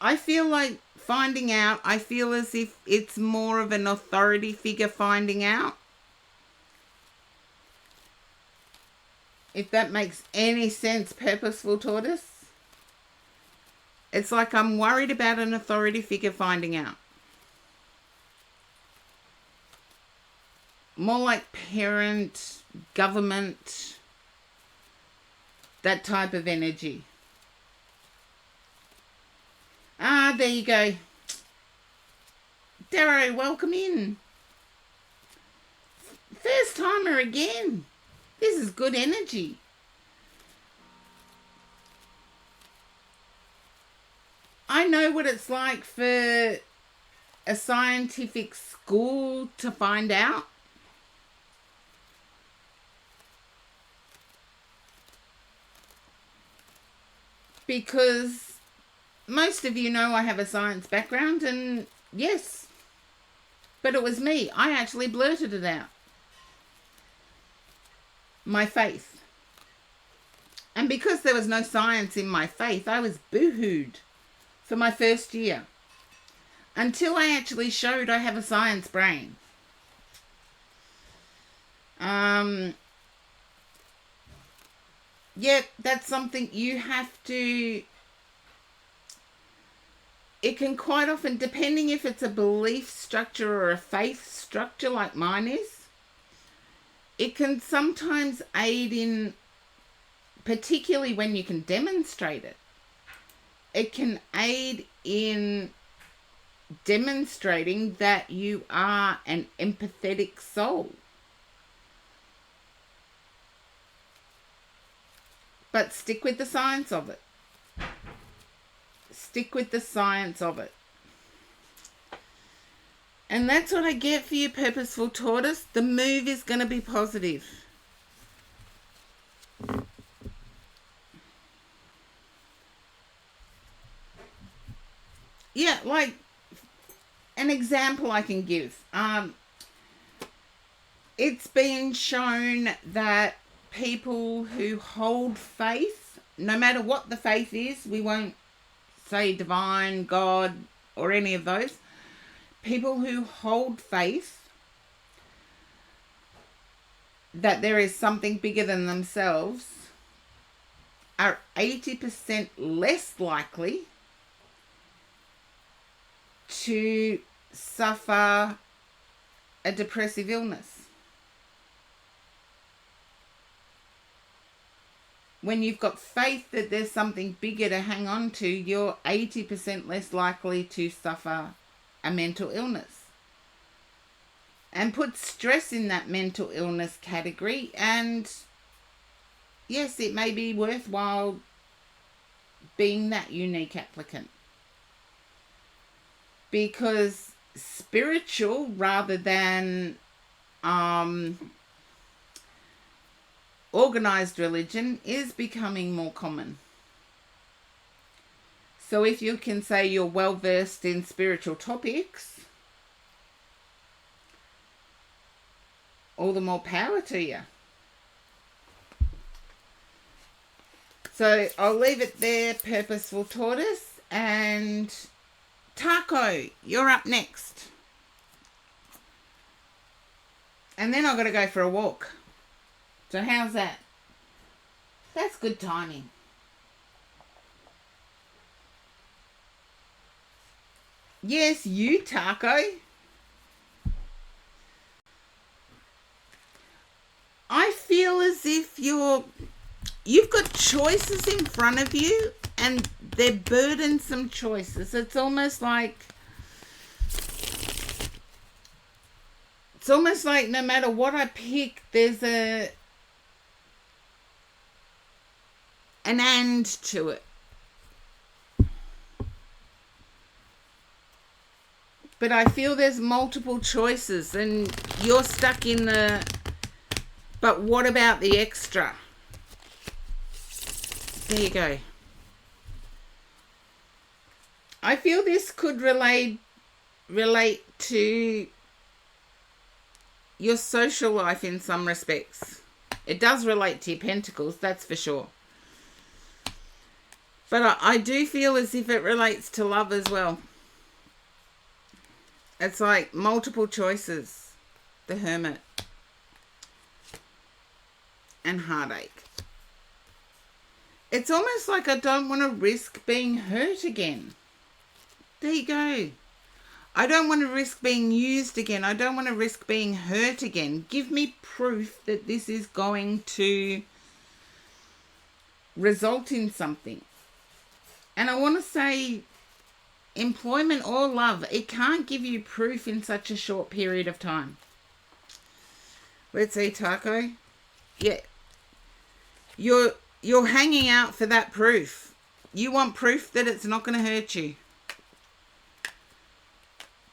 I feel like finding out, I feel as if it's more of an authority figure finding out. If that makes any sense, Purposeful Tortoise. It's like I'm worried about an authority figure finding out. More like parent, government, that type of energy. Ah, there you go. Darrow, welcome in. First timer again. This is good energy. I know what it's like for a scientific school to find out. Because most of you know I have a science background, and yes, but it was me. I actually blurted it out. My faith. And because there was no science in my faith, I was boo-hooed for my first year. Until I actually showed I have a science brain. Yep, that's something you have to... It can quite often, depending if it's a belief structure or a faith structure like mine is, it can sometimes aid in, particularly when you can demonstrate it, it can aid in demonstrating that you are an empathetic soul. But stick with the science of it. Stick with the science of it. And that's what I get for you, Purposeful Tortoise. The move is going to be positive. yeah, like an example I can give. It's been shown that people who hold faith, no matter what the faith is, we won't say divine, God, or any of those, people who hold faith that there is something bigger than themselves are 80% less likely to suffer a depressive illness. When you've got faith that there's something bigger to hang on to, you're 80% less likely to suffer a mental illness. And put stress in that mental illness category, and yes, it may be worthwhile being that unique applicant. Because spiritual rather than organized religion is becoming more common. So if you can say you're well versed in spiritual topics, all the more power to you. So I'll leave it there, Purposeful Tortoise. And Taco, you're up next. And then I've got to go for a walk. So how's that? That's good timing. Yes, you, Taco. I feel as if you've got choices in front of you, and they're burdensome choices. It's almost like no matter what I pick, there's an and to it. But I feel there's multiple choices, and you're stuck in the, but what about the extra? There you go. I feel this could relate to your social life in some respects. It does relate to your pentacles, that's for sure. But I do feel as if it relates to love as well. It's like multiple choices. The Hermit. And heartache. It's almost like I don't want to risk being hurt again. There you go. I don't want to risk being used again. I don't want to risk being hurt again. Give me proof that this is going to result in something. And I want to say, employment or love, it can't give you proof in such a short period of time. Let's see, Taco. Yeah. You're hanging out for that proof. You want proof that it's not going to hurt you.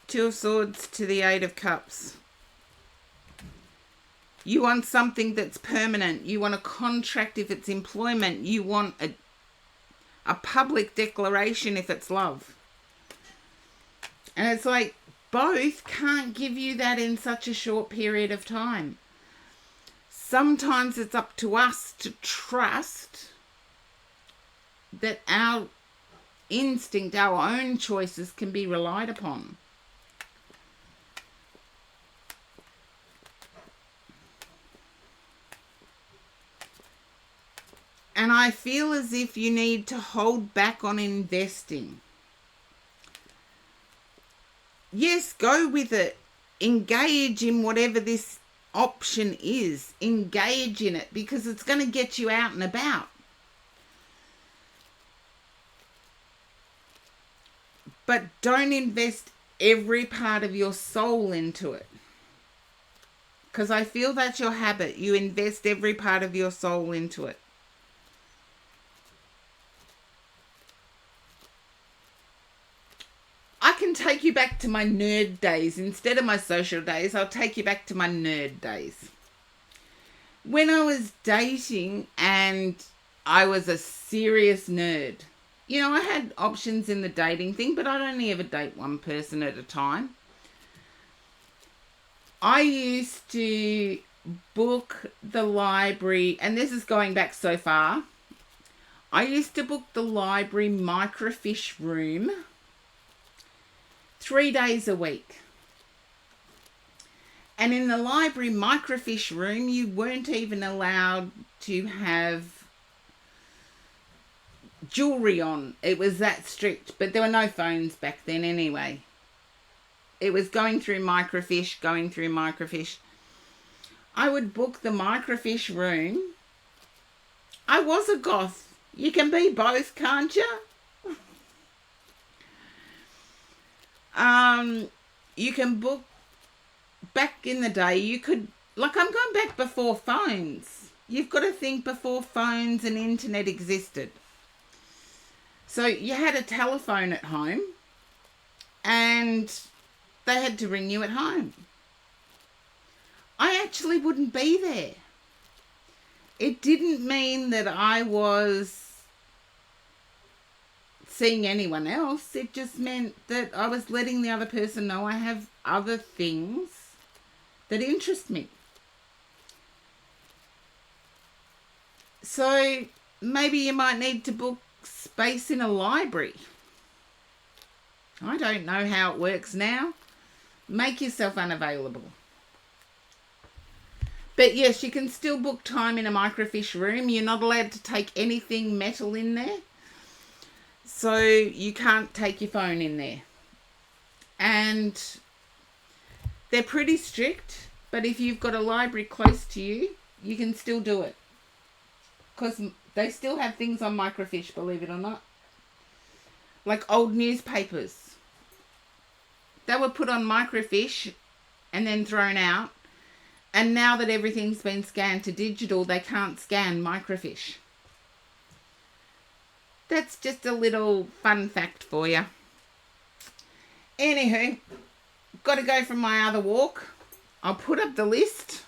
Two of Swords to the Eight of Cups. You want something that's permanent. You want a contract if it's employment. You want a public declaration if it's love. And it's like both can't give you that in such a short period of time. Sometimes it's up to us to trust that our instinct, our own choices can be relied upon. And I feel as if you need to hold back on investing. Yes, go with it. Engage in whatever this option is. Engage in it because it's going to get you out and about. But don't invest every part of your soul into it. Because I feel that's your habit. You invest every part of your soul into it. I can take you back to my nerd days. Instead of my social days, I'll take you back to my nerd days. When I was dating and I was a serious nerd, I had options in the dating thing, but I'd only ever date one person at a time. I used to book the library, and this is going back so far. I used to book the library microfiche room 3 days a week. And in the library microfiche room, you weren't even allowed to have jewellery on. It was that strict. But there were no phones back then anyway. It was going through microfiche. I would book the microfiche room. I was a goth. You can be both, can't you? You can book. Back in the day, you could, like, I'm going back before phones. You've got to think before phones and internet existed. So you had a telephone at home, and they had to ring you at home. I actually wouldn't be there. It didn't mean that I was seeing anyone else. It just meant that I was letting the other person know I have other things that interest me. So maybe you might need to book space in a library. I don't know how it works now. Make yourself unavailable. But yes, you can still book time in a microfiche room. You're not allowed to take anything metal in there. So you can't take your phone in there. And they're pretty strict, but if you've got a library close to you, you can still do it. Because they still have things on microfiche, believe it or not. Like old newspapers. They were put on microfiche and then thrown out. And now that everything's been scanned to digital, they can't scan microfiche. That's just a little fun fact for you. Anywho, got to go from my other walk. I'll put up the list.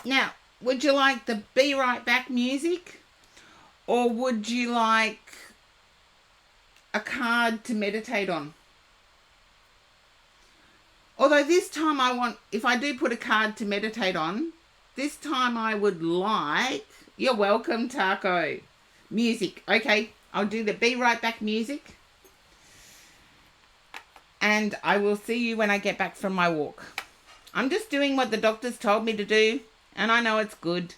Now, would you like the Be Right Back music? Or would you like a card to meditate on? Although this time if I do put a card to meditate on, this time I would like, you're welcome, Taco, music. Okay, I'll do the Be Right Back music. And I will see you when I get back from my walk. I'm just doing what the doctors told me to do, and I know it's good.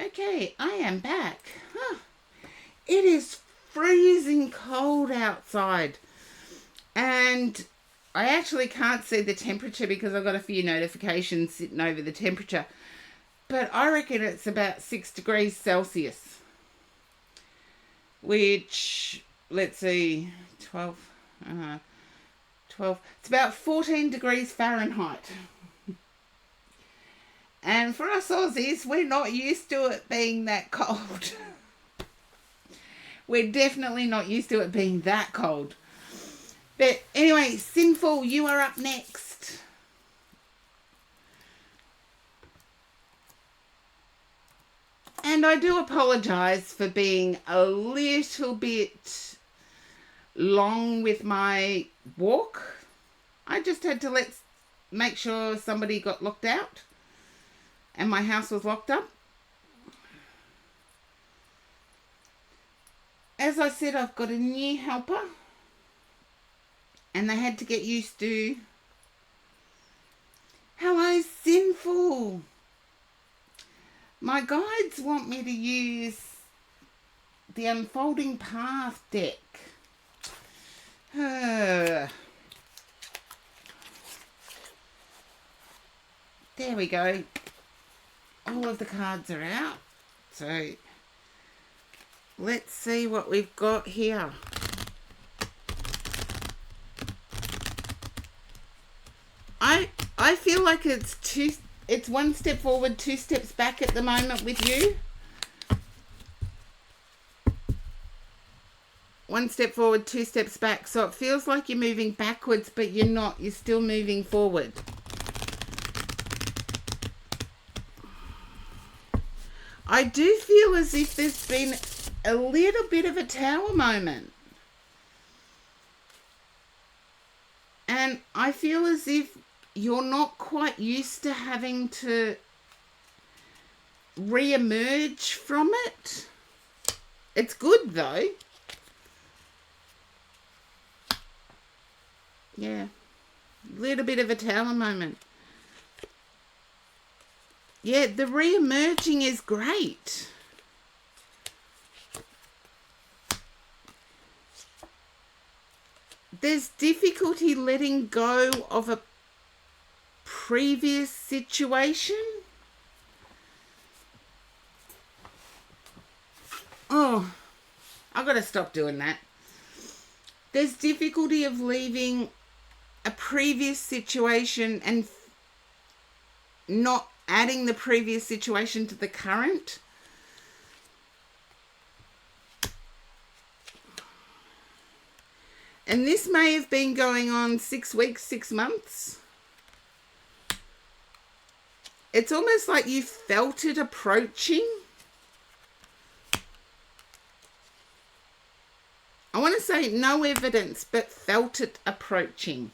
Okay, I am back. It is freezing cold outside. And I actually can't see the temperature because I've got a few notifications sitting over the temperature. But I reckon it's about 6 degrees Celsius. Which, let's see, 12. It's about 14 degrees Fahrenheit. And for us Aussies, we're not used to it being that cold. We're definitely not used to it being that cold. But anyway, Sinful, you are up next. And I do apologise for being a little bit long with my walk. I just had to make sure somebody got locked out and my house was locked up. As I said, I've got a new helper and they had to get used to... Hello, Sinful. My guides want me to use the Unfolding Path deck. There we go. All of the cards are out. So let's see what we've got here. I feel like it's one step forward, 2 steps back at the moment with you. 1 step forward, 2 steps back. So it feels like you're moving backwards, but you're not. You're still moving forward. I do feel as if there's been a little bit of a tower moment. And I feel as if you're not quite used to having to re-emerge from it. It's good though. Yeah. A little bit of a tower moment. Yeah, the re-emerging is great. There's difficulty letting go of a previous situation. Oh, I've got to stop doing that. There's difficulty of leaving a previous situation and not adding the previous situation to the current. And this may have been going on 6 weeks, 6 months. It's almost like you felt it approaching. I want to say no evidence, but felt it approaching.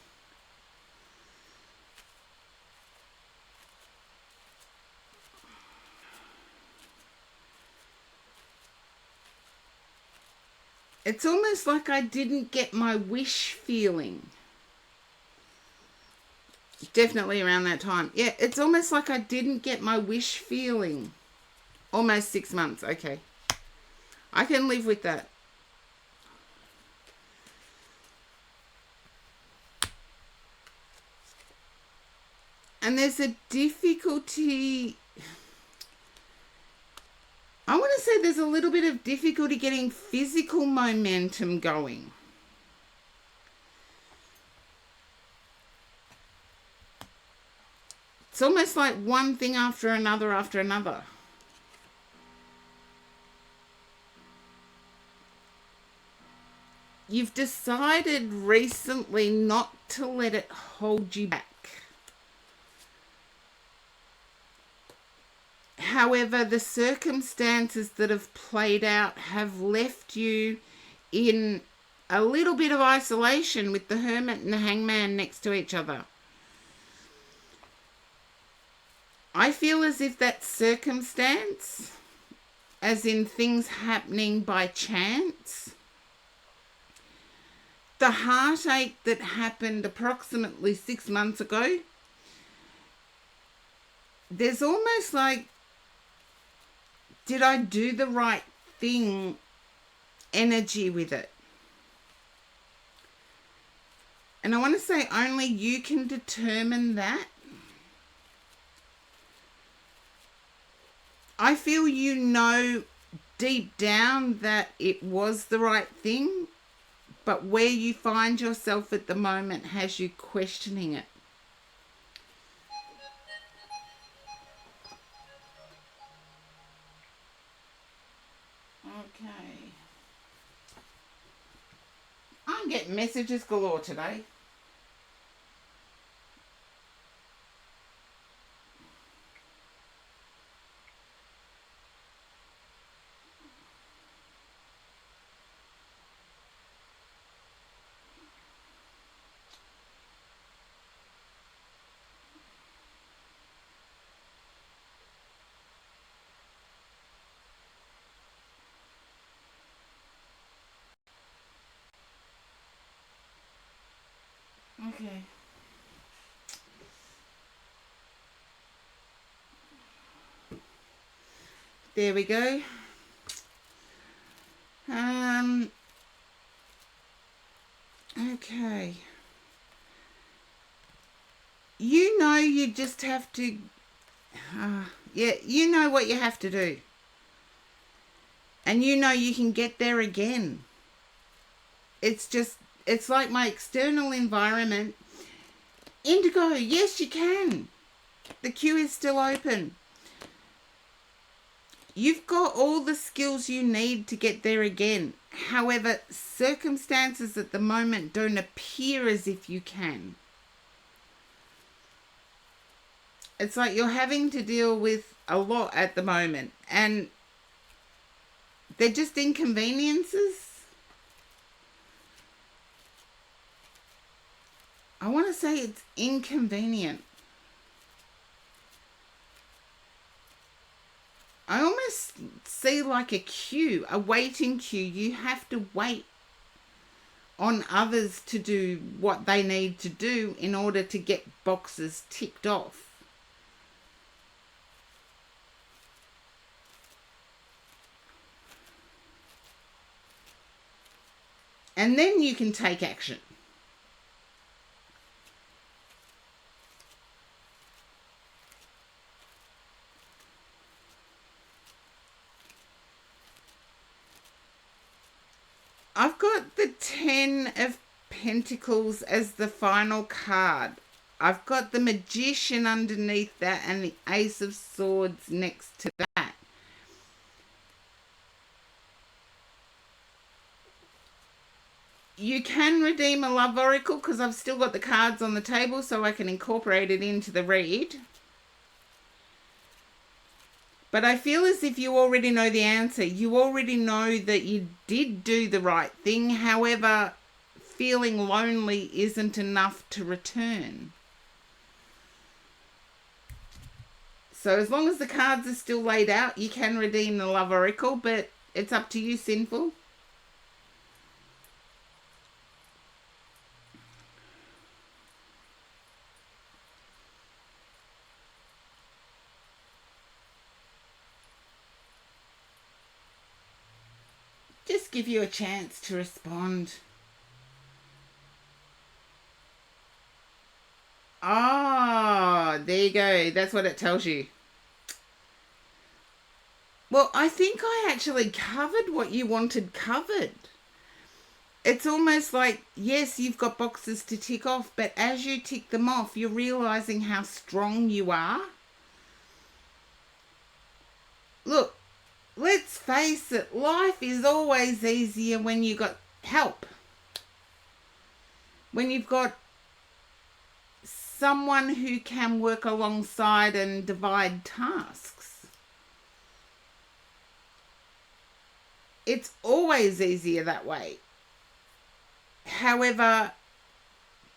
It's almost like I didn't get my wish feeling. Definitely around that time. Yeah, it's almost like I didn't get my wish feeling. Almost 6 months. Okay. I can live with that. And there's a difficulty. I want to say there's a little bit of difficulty getting physical momentum going. It's almost like one thing after another after another. You've decided recently not to let it hold you back. However, the circumstances that have played out have left you in a little bit of isolation with the Hermit and the Hangman next to each other. I feel as if that circumstance, as in things happening by chance, the heartache that happened approximately 6 months ago, there's almost like, did I do the right thing energy with it? And I want to say only you can determine that. I feel you know deep down that it was the right thing, but where you find yourself at the moment has you questioning it. Okay. I'm getting messages galore today. Okay. There we go. Okay. You know you just have to, yeah, you know what you have to do. And you know you can get there again. It's just, it's like my external environment. Indigo, yes you can. The queue is still open. You've got all the skills you need to get there again. However, circumstances at the moment don't appear as if you can. It's like you're having to deal with a lot at the moment, and they're just inconveniences. I want to say it's inconvenient. I almost see like a queue, a waiting queue. You have to wait on others to do what they need to do in order to get boxes ticked off. And then you can take action. I've got the 10 of Pentacles as the final card. I've got the Magician underneath that and the Ace of Swords next to that. You can redeem a love oracle because I've still got the cards on the table so I can incorporate it into the read. But I feel as if you already know the answer. You already know that you did do the right thing. However, feeling lonely isn't enough to return. So as long as the cards are still laid out, you can redeem the love oracle, but it's up to you, Sinful. Just give you a chance to respond. Ah, there you go. That's what it tells you. Well, I think I actually covered what you wanted covered. It's almost like, yes, you've got boxes to tick off, but as you tick them off, you're realizing how strong you are. Look, let's face it, life is always easier when you've got help. When you've got someone who can work alongside and divide tasks. It's always easier that way. However,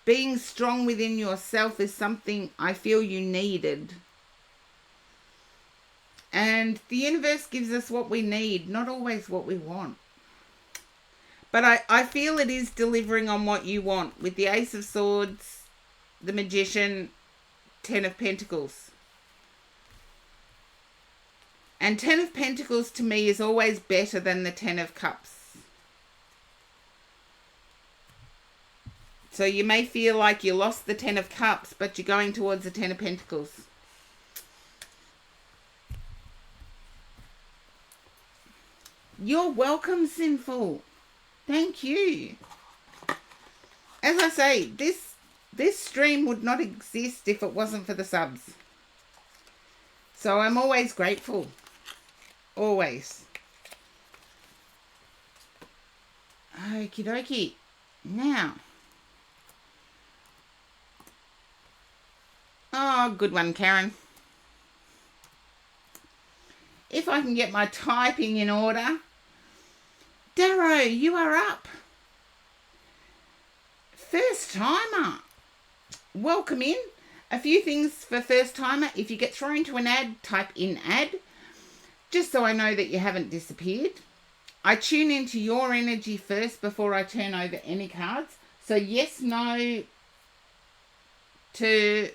being strong within yourself is something I feel you needed. And the universe gives us what we need, not always what we want. But I feel it is delivering on what you want with the Ace of Swords, the Magician, 10 of Pentacles. And 10 of Pentacles to me is always better than the 10 of Cups. So you may feel like you lost the 10 of Cups, but you're going towards the 10 of Pentacles. You're welcome, Sinful. Thank you. As I say, this stream would not exist if it wasn't for the subs. So I'm always grateful. Always. Okie dokie. Now. Oh, good one, Karen. If I can get my typing in order. Darrow, you are up. First timer. Welcome in. A few things for first timer. If you get thrown to an ad, type in ad. Just so I know that you haven't disappeared. I tune into your energy first before I turn over any cards. So yes, no to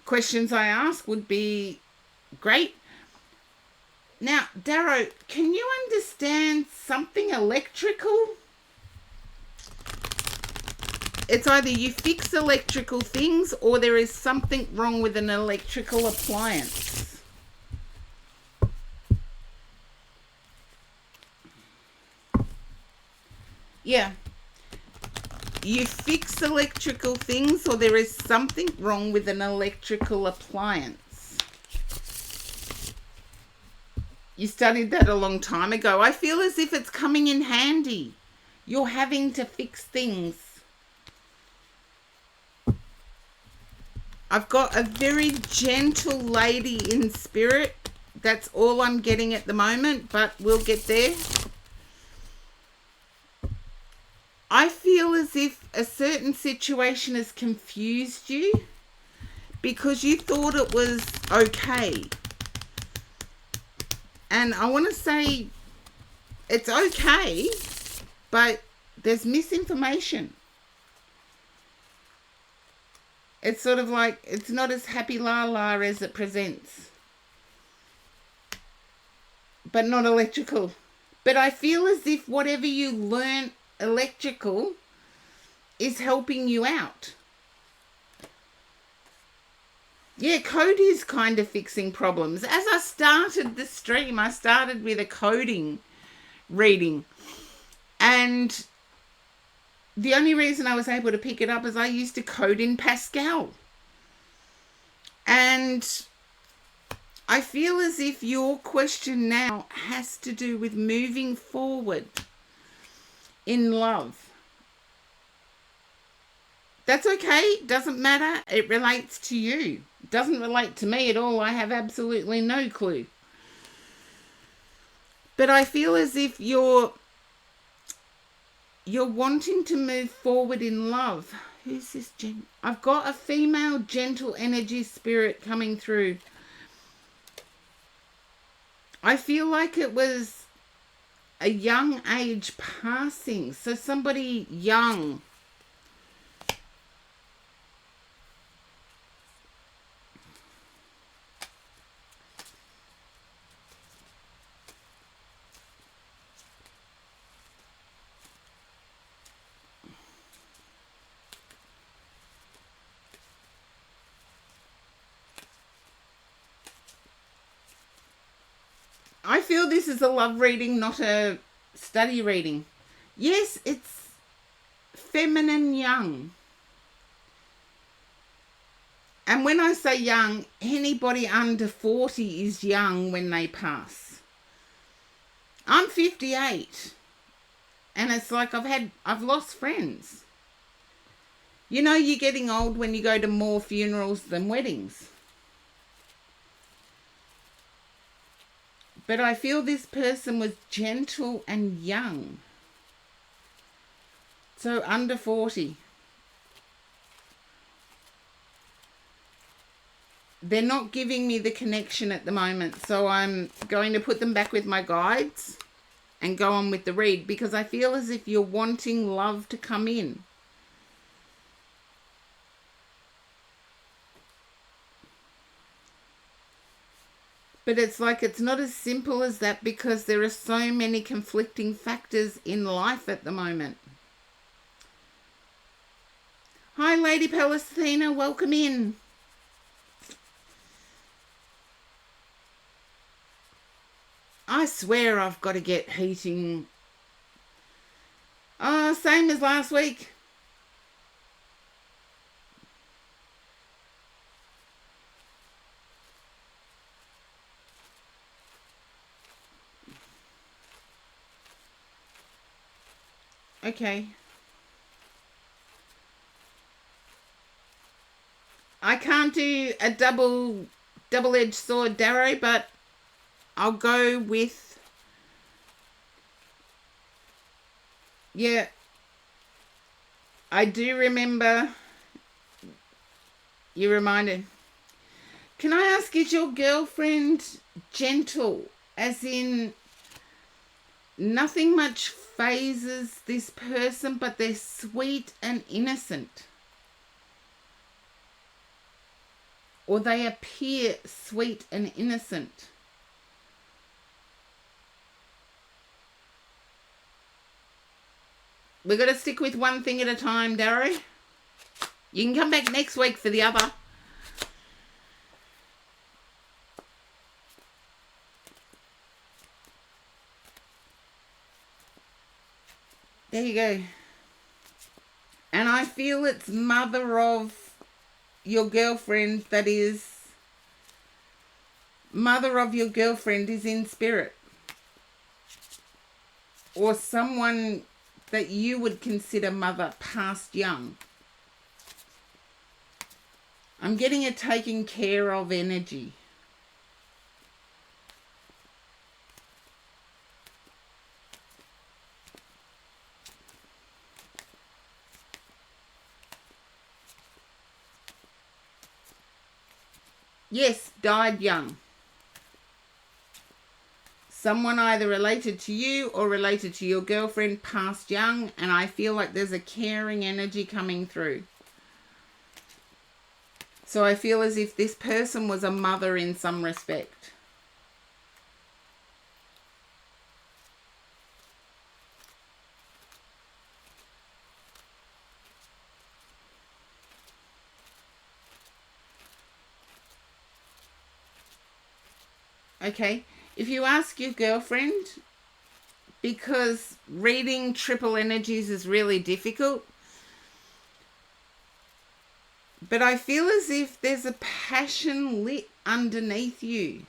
questions I ask would be great. Now, Darrow, can you understand something electrical? It's either you fix electrical things or there is something wrong with an electrical appliance. Yeah. You fix electrical things or there is something wrong with an electrical appliance. You studied that a long time ago. I feel as if it's coming in handy. You're having to fix things. I've got a very gentle lady in spirit. That's all I'm getting at the moment, but we'll get there. I feel as if a certain situation has confused you because you thought it was okay. And I want to say it's okay, but there's misinformation. It's sort of like it's not as happy la as it presents. But not electrical. But I feel as if whatever you learn electrical is helping you out. Yeah, code is kind of fixing problems. As I started the stream, I started with a coding reading. And the only reason I was able to pick it up is I used to code in Pascal. And I feel as if your question now has to do with moving forward in love. That's okay. Doesn't matter. It relates to you. It doesn't relate to me at all. I have absolutely no clue. But I feel as if you're wanting to move forward in love. Who's this? I've got a female gentle energy spirit coming through. I feel like it was a young age passing. So somebody young. I feel this is a love reading, not a study reading. Yes, it's feminine young. And when I say young, anybody under 40 is young when they pass. I'm 58. And it's like I've lost friends. You know, you're getting old when you go to more funerals than weddings. But I feel this person was gentle and young. So under 40. They're not giving me the connection at the moment. So I'm going to put them back with my guides and go on with the read. Because I feel as if you're wanting love to come in. But it's like it's not as simple as that because there are so many conflicting factors in life at the moment. Hi, Lady Palestina. Welcome in. I swear I've got to get heating. Oh, same as last week. Okay. I can't do a double-edged sword, Darrow, but I'll go with... Yeah. I do remember... You reminded... Can I ask, is your girlfriend gentle? As in... Nothing much phases this person, but they're sweet and innocent. Or they appear sweet and innocent. We've got to stick with one thing at a time, Darrow. You can come back next week for the other. There you go. And I feel it's mother of your girlfriend that is mother of your girlfriend is in spirit, or someone that you would consider mother past young. I'm getting a taken care of energy. Yes, died young. Someone either related to you or related to your girlfriend passed young, and I feel like there's a caring energy coming through. So I feel as if this person was a mother in some respect. Okay, if you ask your girlfriend, because reading triple energies is really difficult, but I feel as if there's a passion lit underneath you.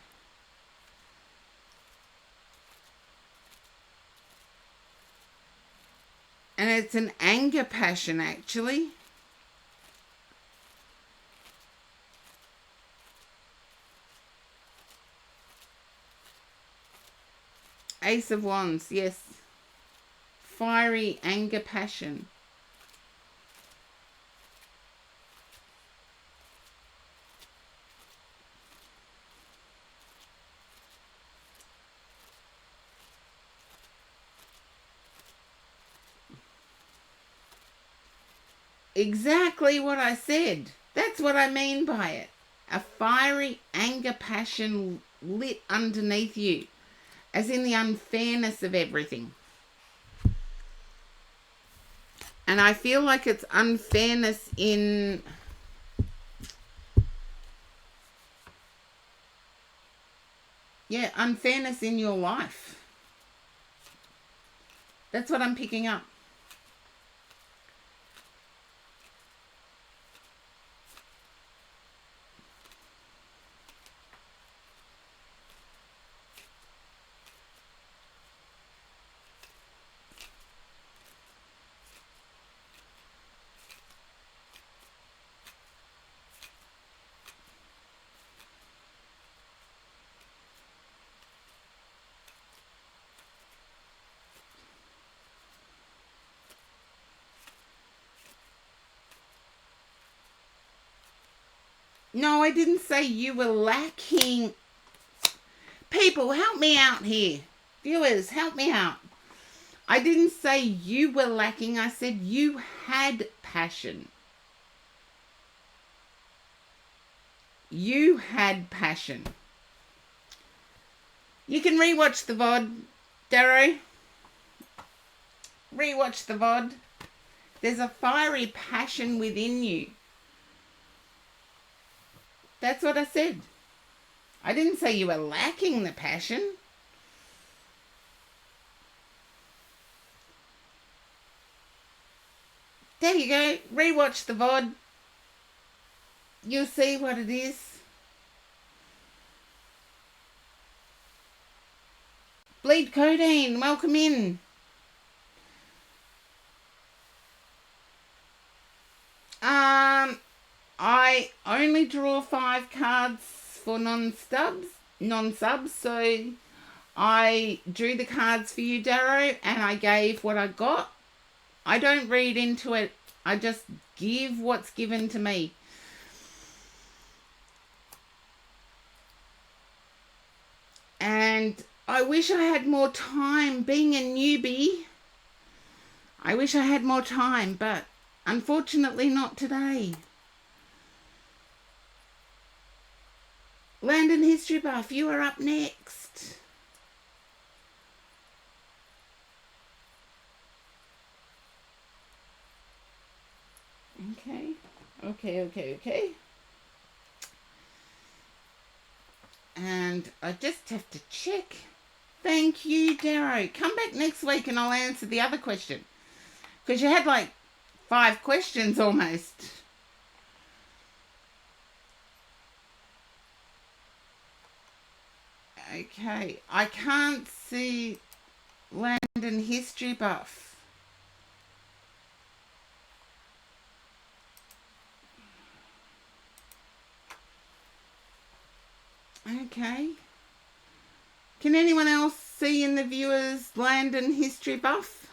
And it's an anger passion, actually. Ace of Wands, yes. Fiery anger passion. Exactly what I said. That's what I mean by it. A fiery anger passion lit underneath you, as in the unfairness of everything. And I feel like it's unfairness in... Yeah, unfairness in your life. That's what I'm picking up. No, I didn't say you were lacking. People, help me out here. Viewers, help me out. I didn't say you were lacking. I said you had passion. You had passion. You can rewatch the VOD, Darrow. Rewatch the VOD. There's a fiery passion within you. That's what I said. I didn't say you were lacking the passion. There you go. Rewatch the VOD. You'll see what it is. Bleed Codeine, welcome in. I only draw 5 cards for non-subs, so I drew the cards for you, Darrow, and I gave what I got. I don't read into it. I just give what's given to me. And I wish I had more time. Being a newbie, I wish I had more time, but unfortunately not today. Landon History Buff, you are up next. Okay. And I just have to check. Thank you, Darrow. Come back next week and I'll answer the other question. Because you had like 5 questions almost. Okay, I can't see Landon History Buff. Okay. Can anyone else see in the viewers Landon History Buff?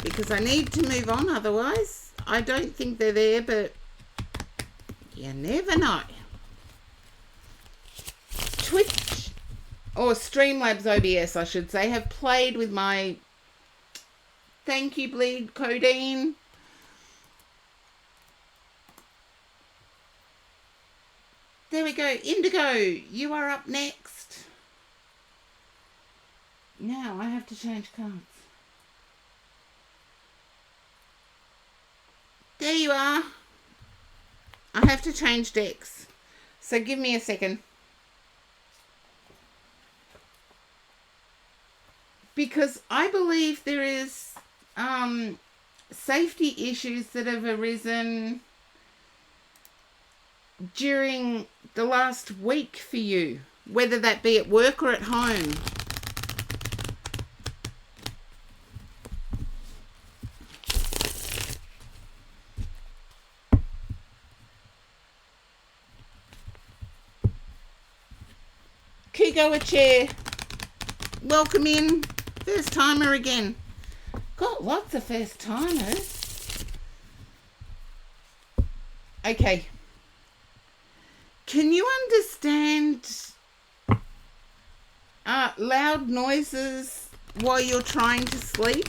Because I need to move on, otherwise I don't think they're there, but you never know. Twitch, or Streamlabs OBS I should say, have played with my thank you bleed codeine. There we go. Indigo, you are up next. Now I have to change cards. There you are. I have to change decks. So give me a second. Because I believe there is safety issues that have arisen during the last week for you, whether that be at work or at home. Kigo a chair. Welcome in. First timer again. Got lots of first timers. Okay. Can you understand loud noises while you're trying to sleep?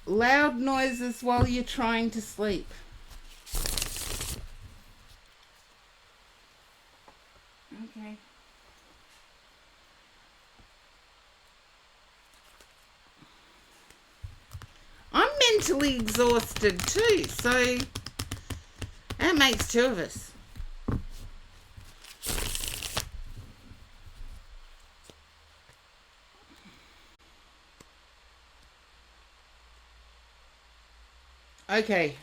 Loud noises while you're trying to sleep. Okay. I'm mentally exhausted too, so that makes two of us. Okay,